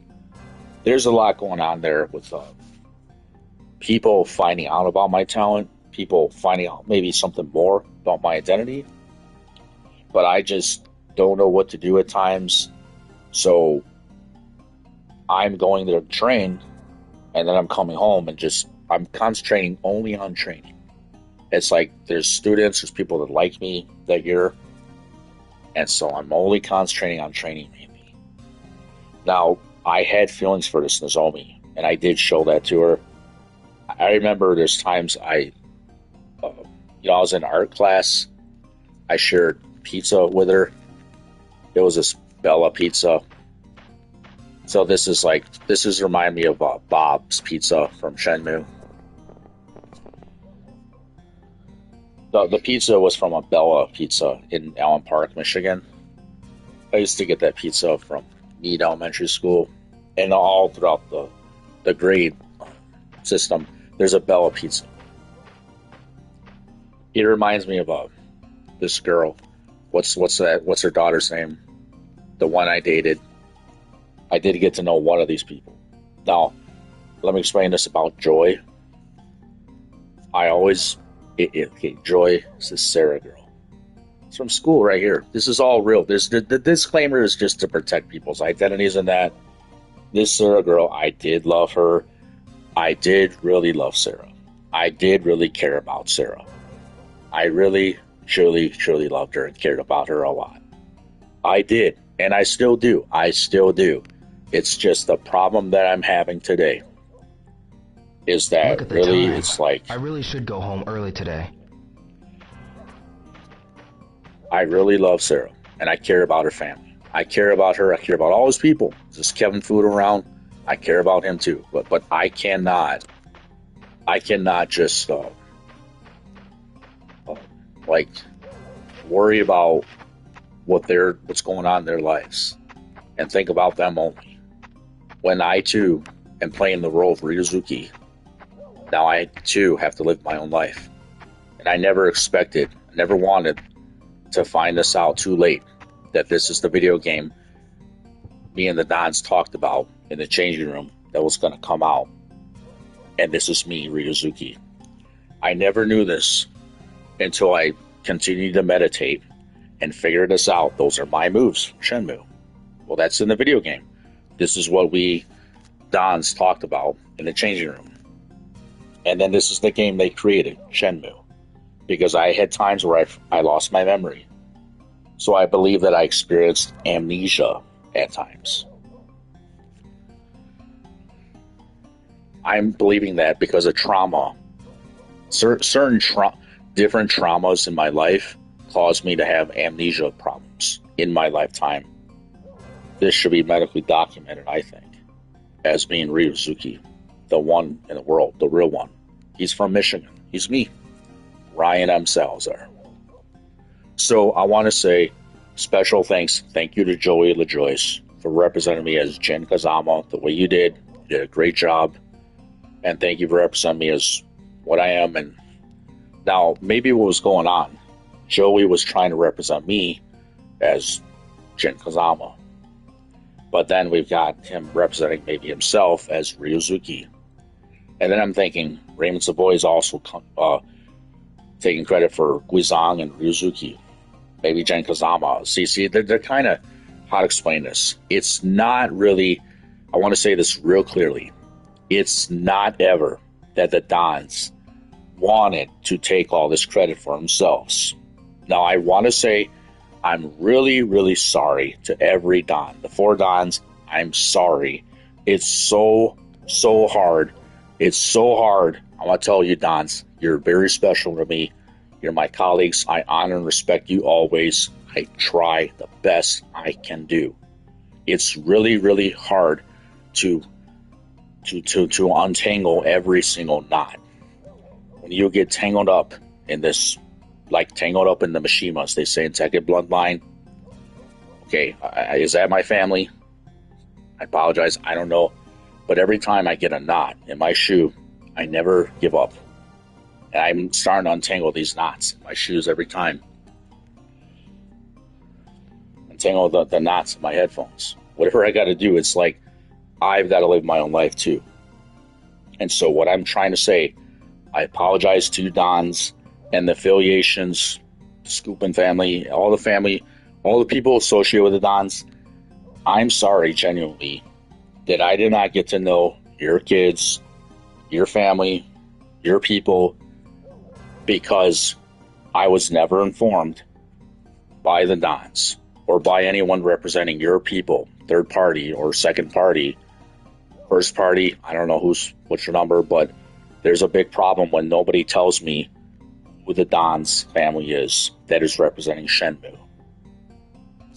There's a lot going on there with people finding out about my talent, people finding out maybe something more about my identity. But I just don't know what to do at times. So I'm going there to train, and then I'm coming home and I'm concentrating only on training. It's like there's students, there's people that like me that year, and so I'm only concentrating on training mainly. Now, I had feelings for this Nozomi, and I did show that to her. I remember there's times I was in art class. I shared pizza with her. It was this Bella pizza. So this is remind me of Bob's Pizza from Shenmue. The pizza was from a Bella Pizza in Allen Park, Michigan. I used to get that pizza from Meade Elementary School, and all throughout the grade system, there's a Bella Pizza. It reminds me of this girl. What's her daughter's name? The one I dated. I did get to know one of these people. Now, let me explain this about Joy. Joy is this Sarah girl. It's from school right here. This is all real. The disclaimer is just to protect people's identities and that. This Sarah girl, I did love her. I did really love Sarah. I did really care about Sarah. I really, truly, truly loved her and cared about her a lot. I did, and I still do. I still do. It's just the problem that I'm having today is that really
time.
It's like
I really should go home early today.
I really love Sarah, and I care about her family. I care about her. I care about all those people. There's Kevin Food around. I care about him too. But I cannot just worry about what's going on in their lives and think about them only. When I too am playing the role of Ryuzuki, now I too have to live my own life. And I never expected, never wanted to find this out too late, that this is the video game me and the Dons talked about in the changing room that was going to come out. And this is me, Ryuzuki. I never knew this until I continued to meditate and figure this out. Those are my moves, Shenmue. Well, that's in the video game. This is what we Dons talked about in the changing room. And then this is the game they created, Shenmue. Because I had times where I lost my memory. So I believe that I experienced amnesia at times. I'm believing that because of trauma. Certain different traumas in my life caused me to have amnesia problems in my lifetime. This should be medically documented, I think, as being Ryuzuki, the one in the world, the real one. He's from Michigan. He's me, Ryan M. Salazar. So I want to say special thanks. Thank you to Joey LaJoyce for representing me as Jin Kazama the way you did. You did a great job. And thank you for representing me as what I am. And now, maybe what was going on, Joey was trying to represent me as Jin Kazama. But then we've got him representing maybe himself as Ryuzuki. And then I'm thinking, Raymond Savoy is also taking credit for Guizhang and Ryuzuki. Maybe Jin Kazama. See, they're kind of, how to explain this? It's not really, I want to say this real clearly. It's not ever that the Dons wanted to take all this credit for themselves. Now, I want to say I'm really, really sorry to every Don. The 4 Dons, I'm sorry. It's so hard. It's so hard. I want to tell you, Dons, you're very special to me. You're my colleagues. I honor and respect you always. I try the best I can do. It's really, really hard to untangle every single knot. When you get tangled up in this, like tangled up in the Mishimas, they say in Tekken Bloodline. Okay, is that my family? I apologize, I don't know. But every time I get a knot in my shoe, I never give up. And I'm starting to untangle these knots in my shoes every time. Untangle the knots in my headphones. Whatever I got to do, it's like I've got to live my own life too. And so what I'm trying to say, I apologize to Dons and the affiliations, Scoopin family, all the people associated with the Dons. I'm sorry, genuinely, that I did not get to know your kids, your family, your people, because I was never informed by the Dons or by anyone representing your people, third party or second party, first party. I don't know what's your number, but there's a big problem when nobody tells me who the Don's family is that is representing Shenmue.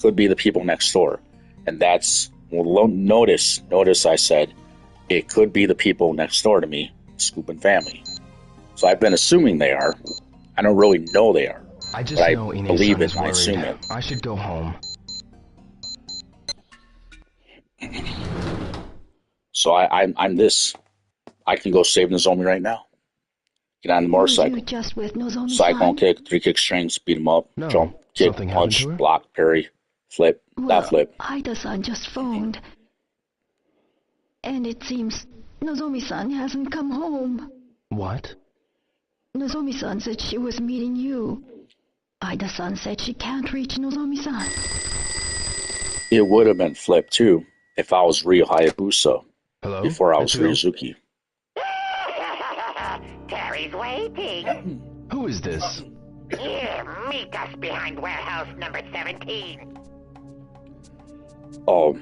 Could be the people next door. And that's, well, notice I said, it could be the people next door to me, Scoopin family. So I've been assuming they are. I don't really know they are.
I just know Ine's
believe
son is
it, I assume
worried.
it.
I should go home.
So I'm this. I can go save Nozomi right now. Get on the motorcycle.
You just with Nozomi-san?
Cyclone kick, 3 kick strings, beat him up,
No.
jump, kick,
Something happened
punch,
to her?
block, parry, flip, not flip.
Ida-san just phoned. And it seems Nozomi-san hasn't come home.
What?
Nozomi-san said she was meeting you. Ida-san said she can't reach Nozomi-san.
It would have been flip too if I was Ryo Hayabusa
Hello?
before I was
That's who?
Ryuzuki.
Terry's waiting.
Who is this?
Here, meet us behind warehouse number 17.
Oh,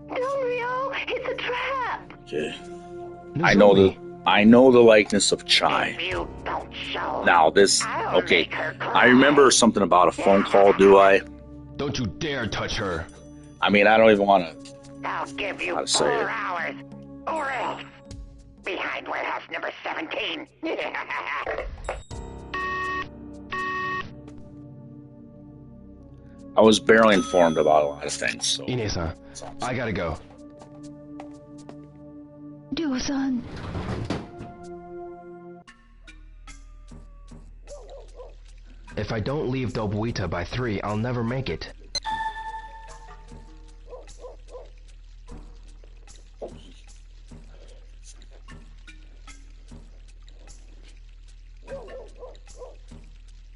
No, Rio, it's a trap.
okay.
Nozomi.
I know the likeness of Chai.
If you don't show,
Now this,
I'll
okay.
make her cry.
I remember something about a phone call. Do I?
Don't you dare touch her.
I mean, I don't even want to.
I'll give you
How to say
4
it.
hours, or else. Behind warehouse number 17.
I was barely informed about a lot of things, so...
Ine-san, I gotta go.
Ryo-san.
If I don't leave Dobuita by 3, I'll never make it.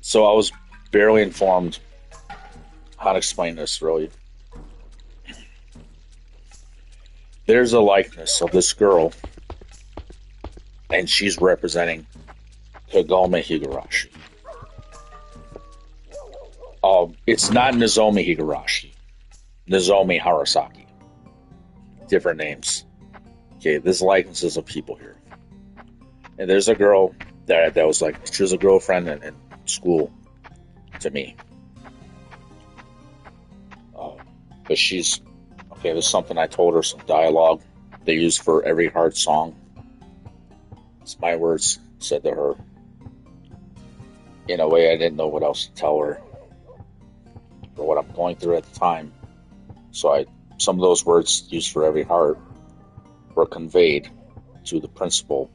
So I was barely informed how to explain this, really. There's a likeness of this girl, and she's representing Kagome Higurashi. It's not Nozomi Higurashi. Nozomi Harasaki. Different names. Okay, there's likenesses of people here. And there's a girl that was like, she was a girlfriend in school to me. But she's, okay, there's something I told her, some dialogue they use for every hard song. It's my words, said to her. In a way, I didn't know what else to tell her for what I'm going through at the time. So some of those words used for every heart were conveyed to the principal,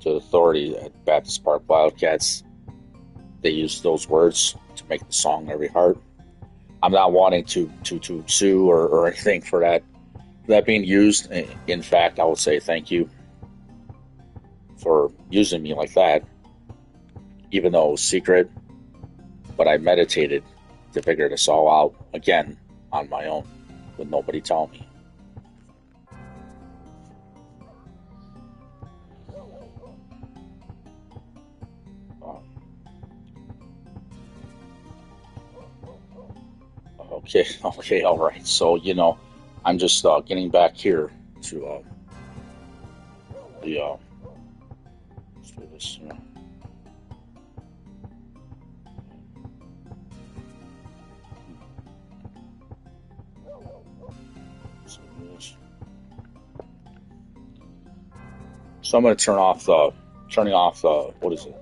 to the authority at Baptist Park Wildcats. They used those words to make the song Every Heart. I'm not wanting to sue or anything for that being used. In fact, I would say thank you for using me like that, even though it was secret. But I meditated to figure this all out again on my own with nobody telling me. Okay, all right. So, I'm just getting back here to let's do this. So I'm going to turning off what is it?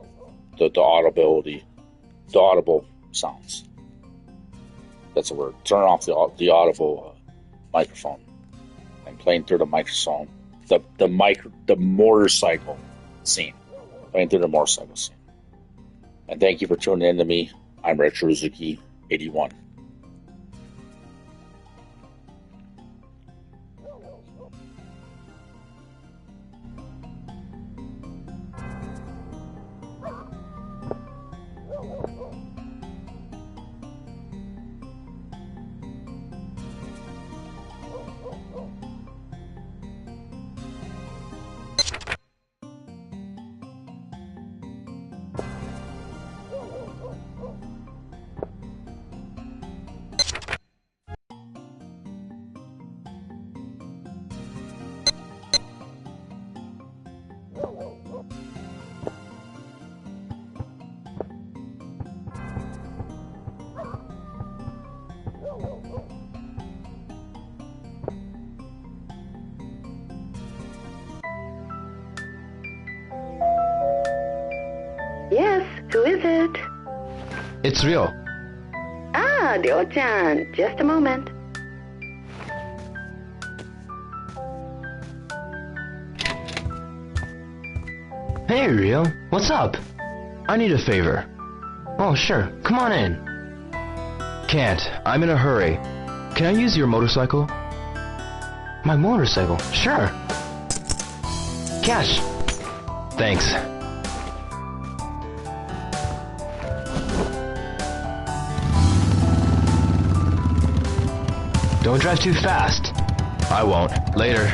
The audible sounds. That's a word. Turn off the audible microphone. I'm playing through the microphone. The motorcycle scene. Playing through the motorcycle scene. And thank you for tuning in to me. I'm Retrozuki 81.
Yes, who is it?
It's Ryo.
Ah, Ryo-chan. Just a moment.
Hey, Ryo. What's up? I need a favor. Oh, sure. Come on in. Can't. I'm in a hurry. Can I use your motorcycle? My motorcycle? Sure. Cash. Thanks. Don't drive too fast. I won't. Later.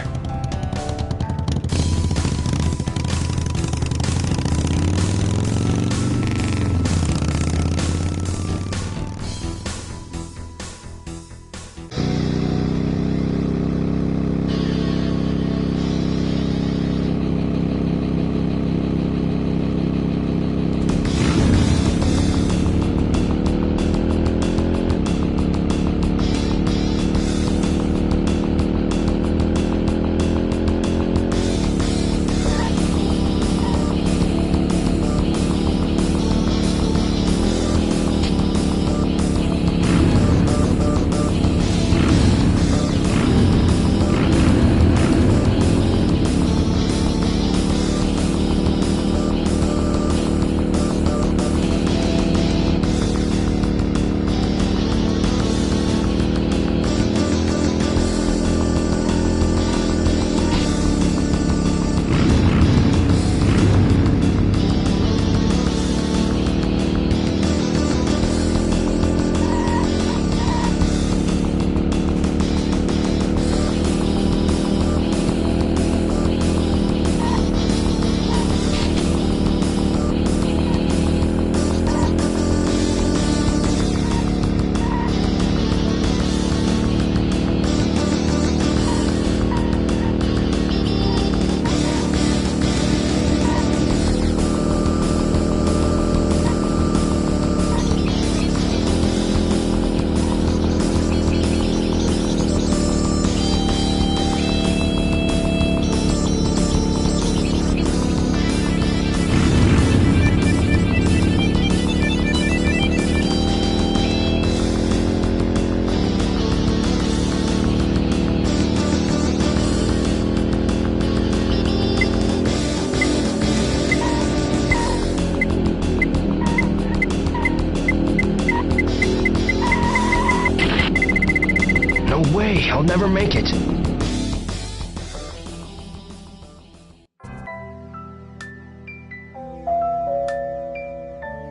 I'll never make it.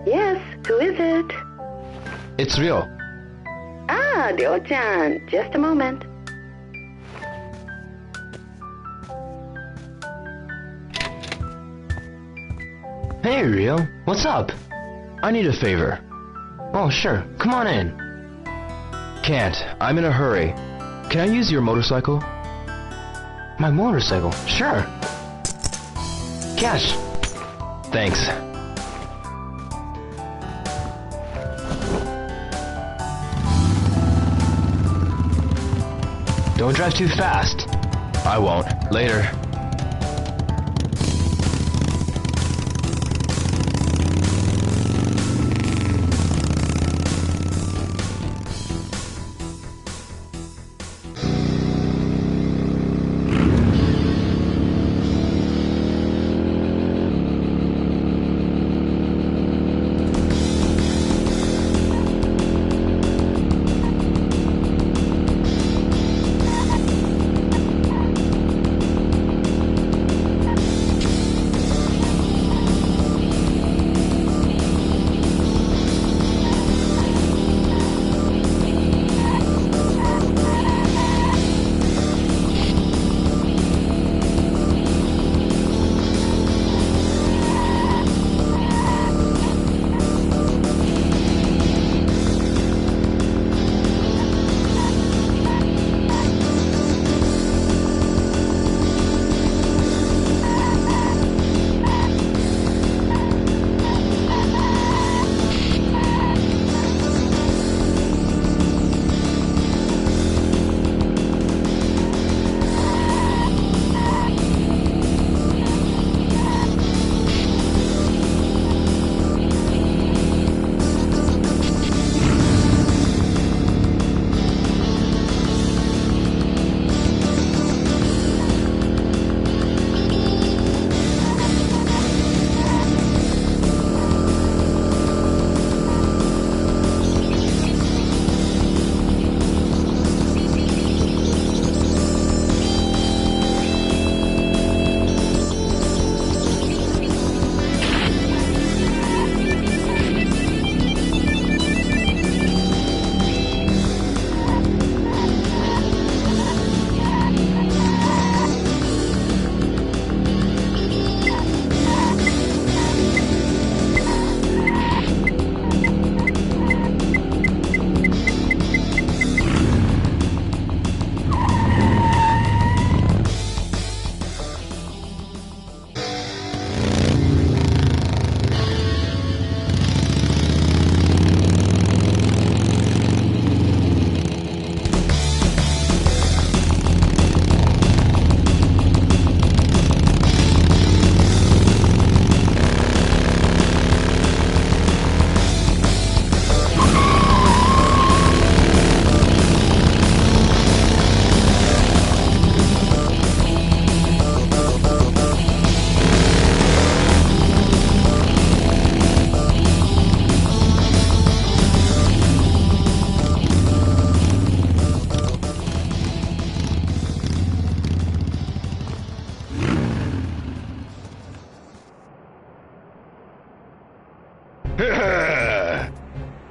Yes, who is it?
It's Ryo.
Ah, Ryo-chan. Just a moment.
Hey, Ryo. What's up? I need a favor. Oh, sure. Come on in. Can't. I'm in a hurry. Can I use your motorcycle? My motorcycle? Sure. Cash. Thanks. Don't drive too fast. I won't. Later.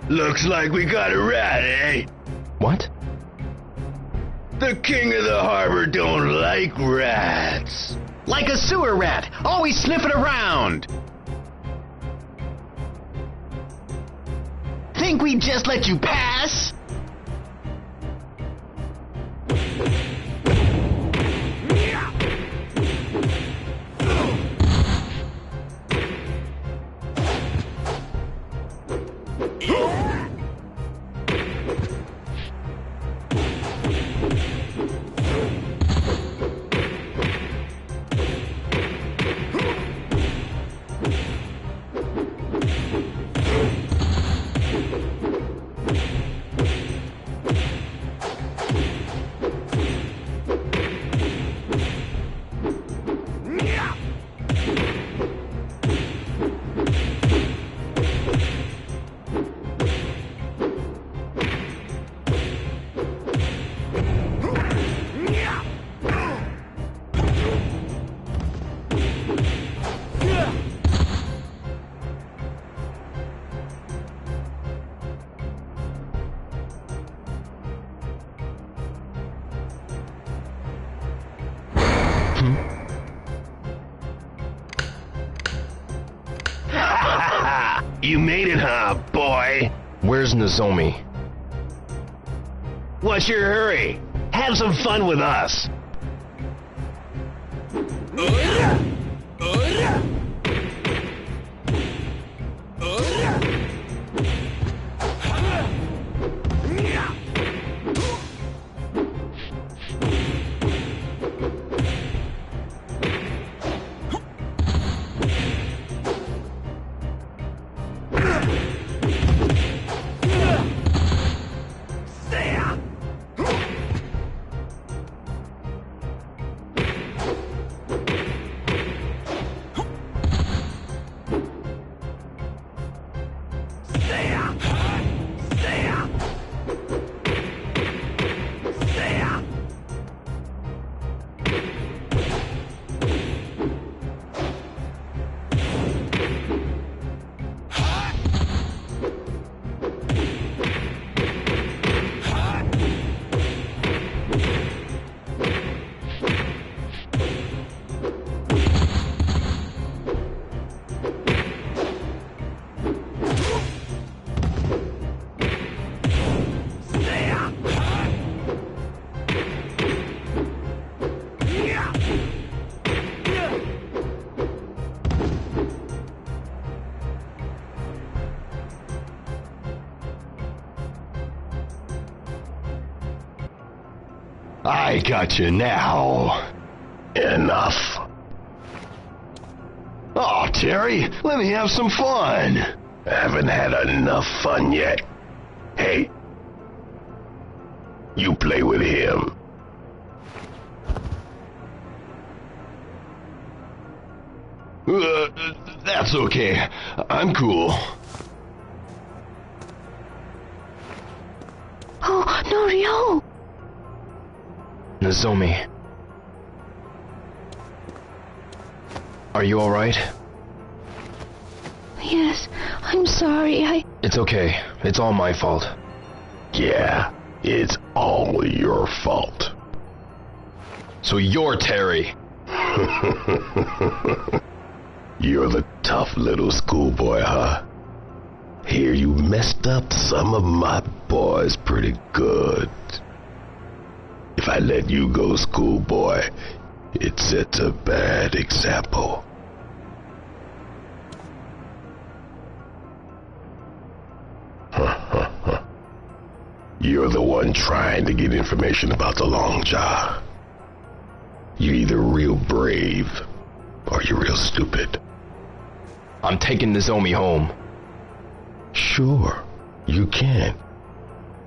Looks like we got a rat, eh?
What?
The king of the harbor don't like rats.
Like a sewer rat, always sniffing around. Think we'd just let you pass?
You made it, huh, boy?
Where's Nozomi?
What's your hurry? Have some fun with us.
I got you now. Enough. Oh, Terry, let me have some fun. Haven't had enough fun yet. Hey, you play with him. That's okay. I'm cool.
Oh, no, Ryo!
Nozomi. Are you alright?
Yes, I'm sorry,
It's okay. It's all my fault.
Yeah, it's all your fault.
So you're Terry.
You're the tough little schoolboy, huh? Hear you messed up some of my boys pretty good. If I let you go, schoolboy, it sets a bad example. You're the one trying to get information about the Long Jaw. You're either real brave or you're real stupid.
I'm taking Nozomi home.
Sure, you can,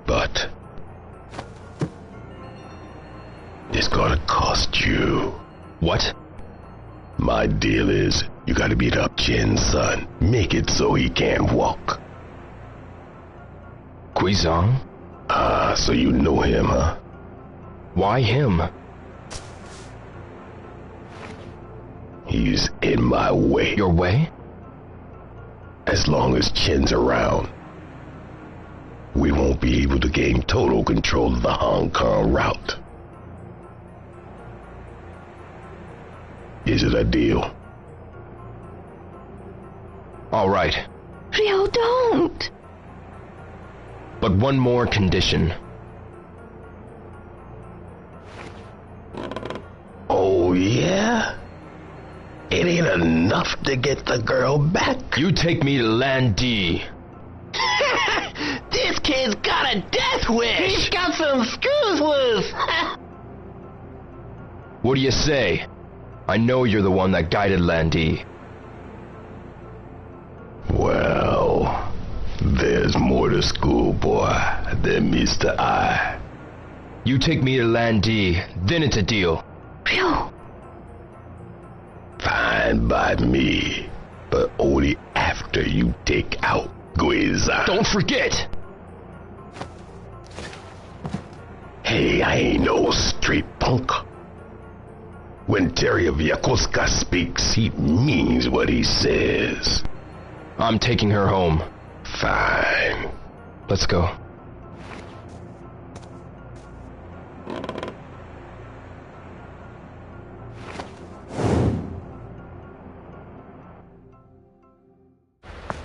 but it's gonna cost you.
What?
My deal is, you gotta beat up Jin's son. Make it so he can't walk.
Guizhang?
Ah, so you know him, huh?
Why him?
He's in my way.
Your way?
As long as Chin's around, we won't be able to gain total control of the Hong Kong route. Is it a deal?
All right.
Ryo, don't!
But one more condition.
Oh, yeah? It ain't enough to get the girl back.
You take me to Land D.
This kid's got a death wish! He's got some screws loose!
What do you say? I know you're the one that guided Land D.
Well, there's more to schoolboy than meets the eye.
You take me to Land D, then it's a deal.
Ryo!
Fine by me, but only after you take out Guizhang.
Don't forget!
Hey, I ain't no street punk. When Terry of Yokosuka speaks, he means what he says.
I'm taking her home.
Fine.
Let's go.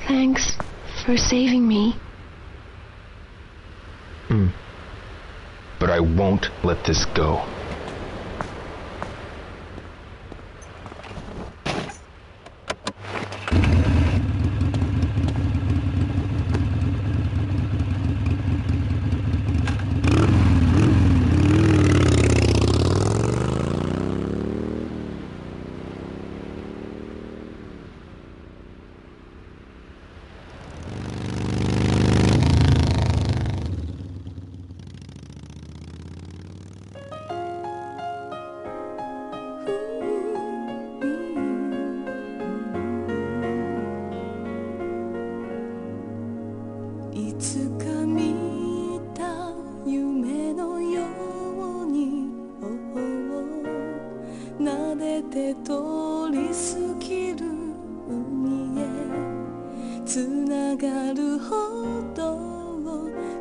Thanks for saving me.
But I won't let this go.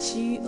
She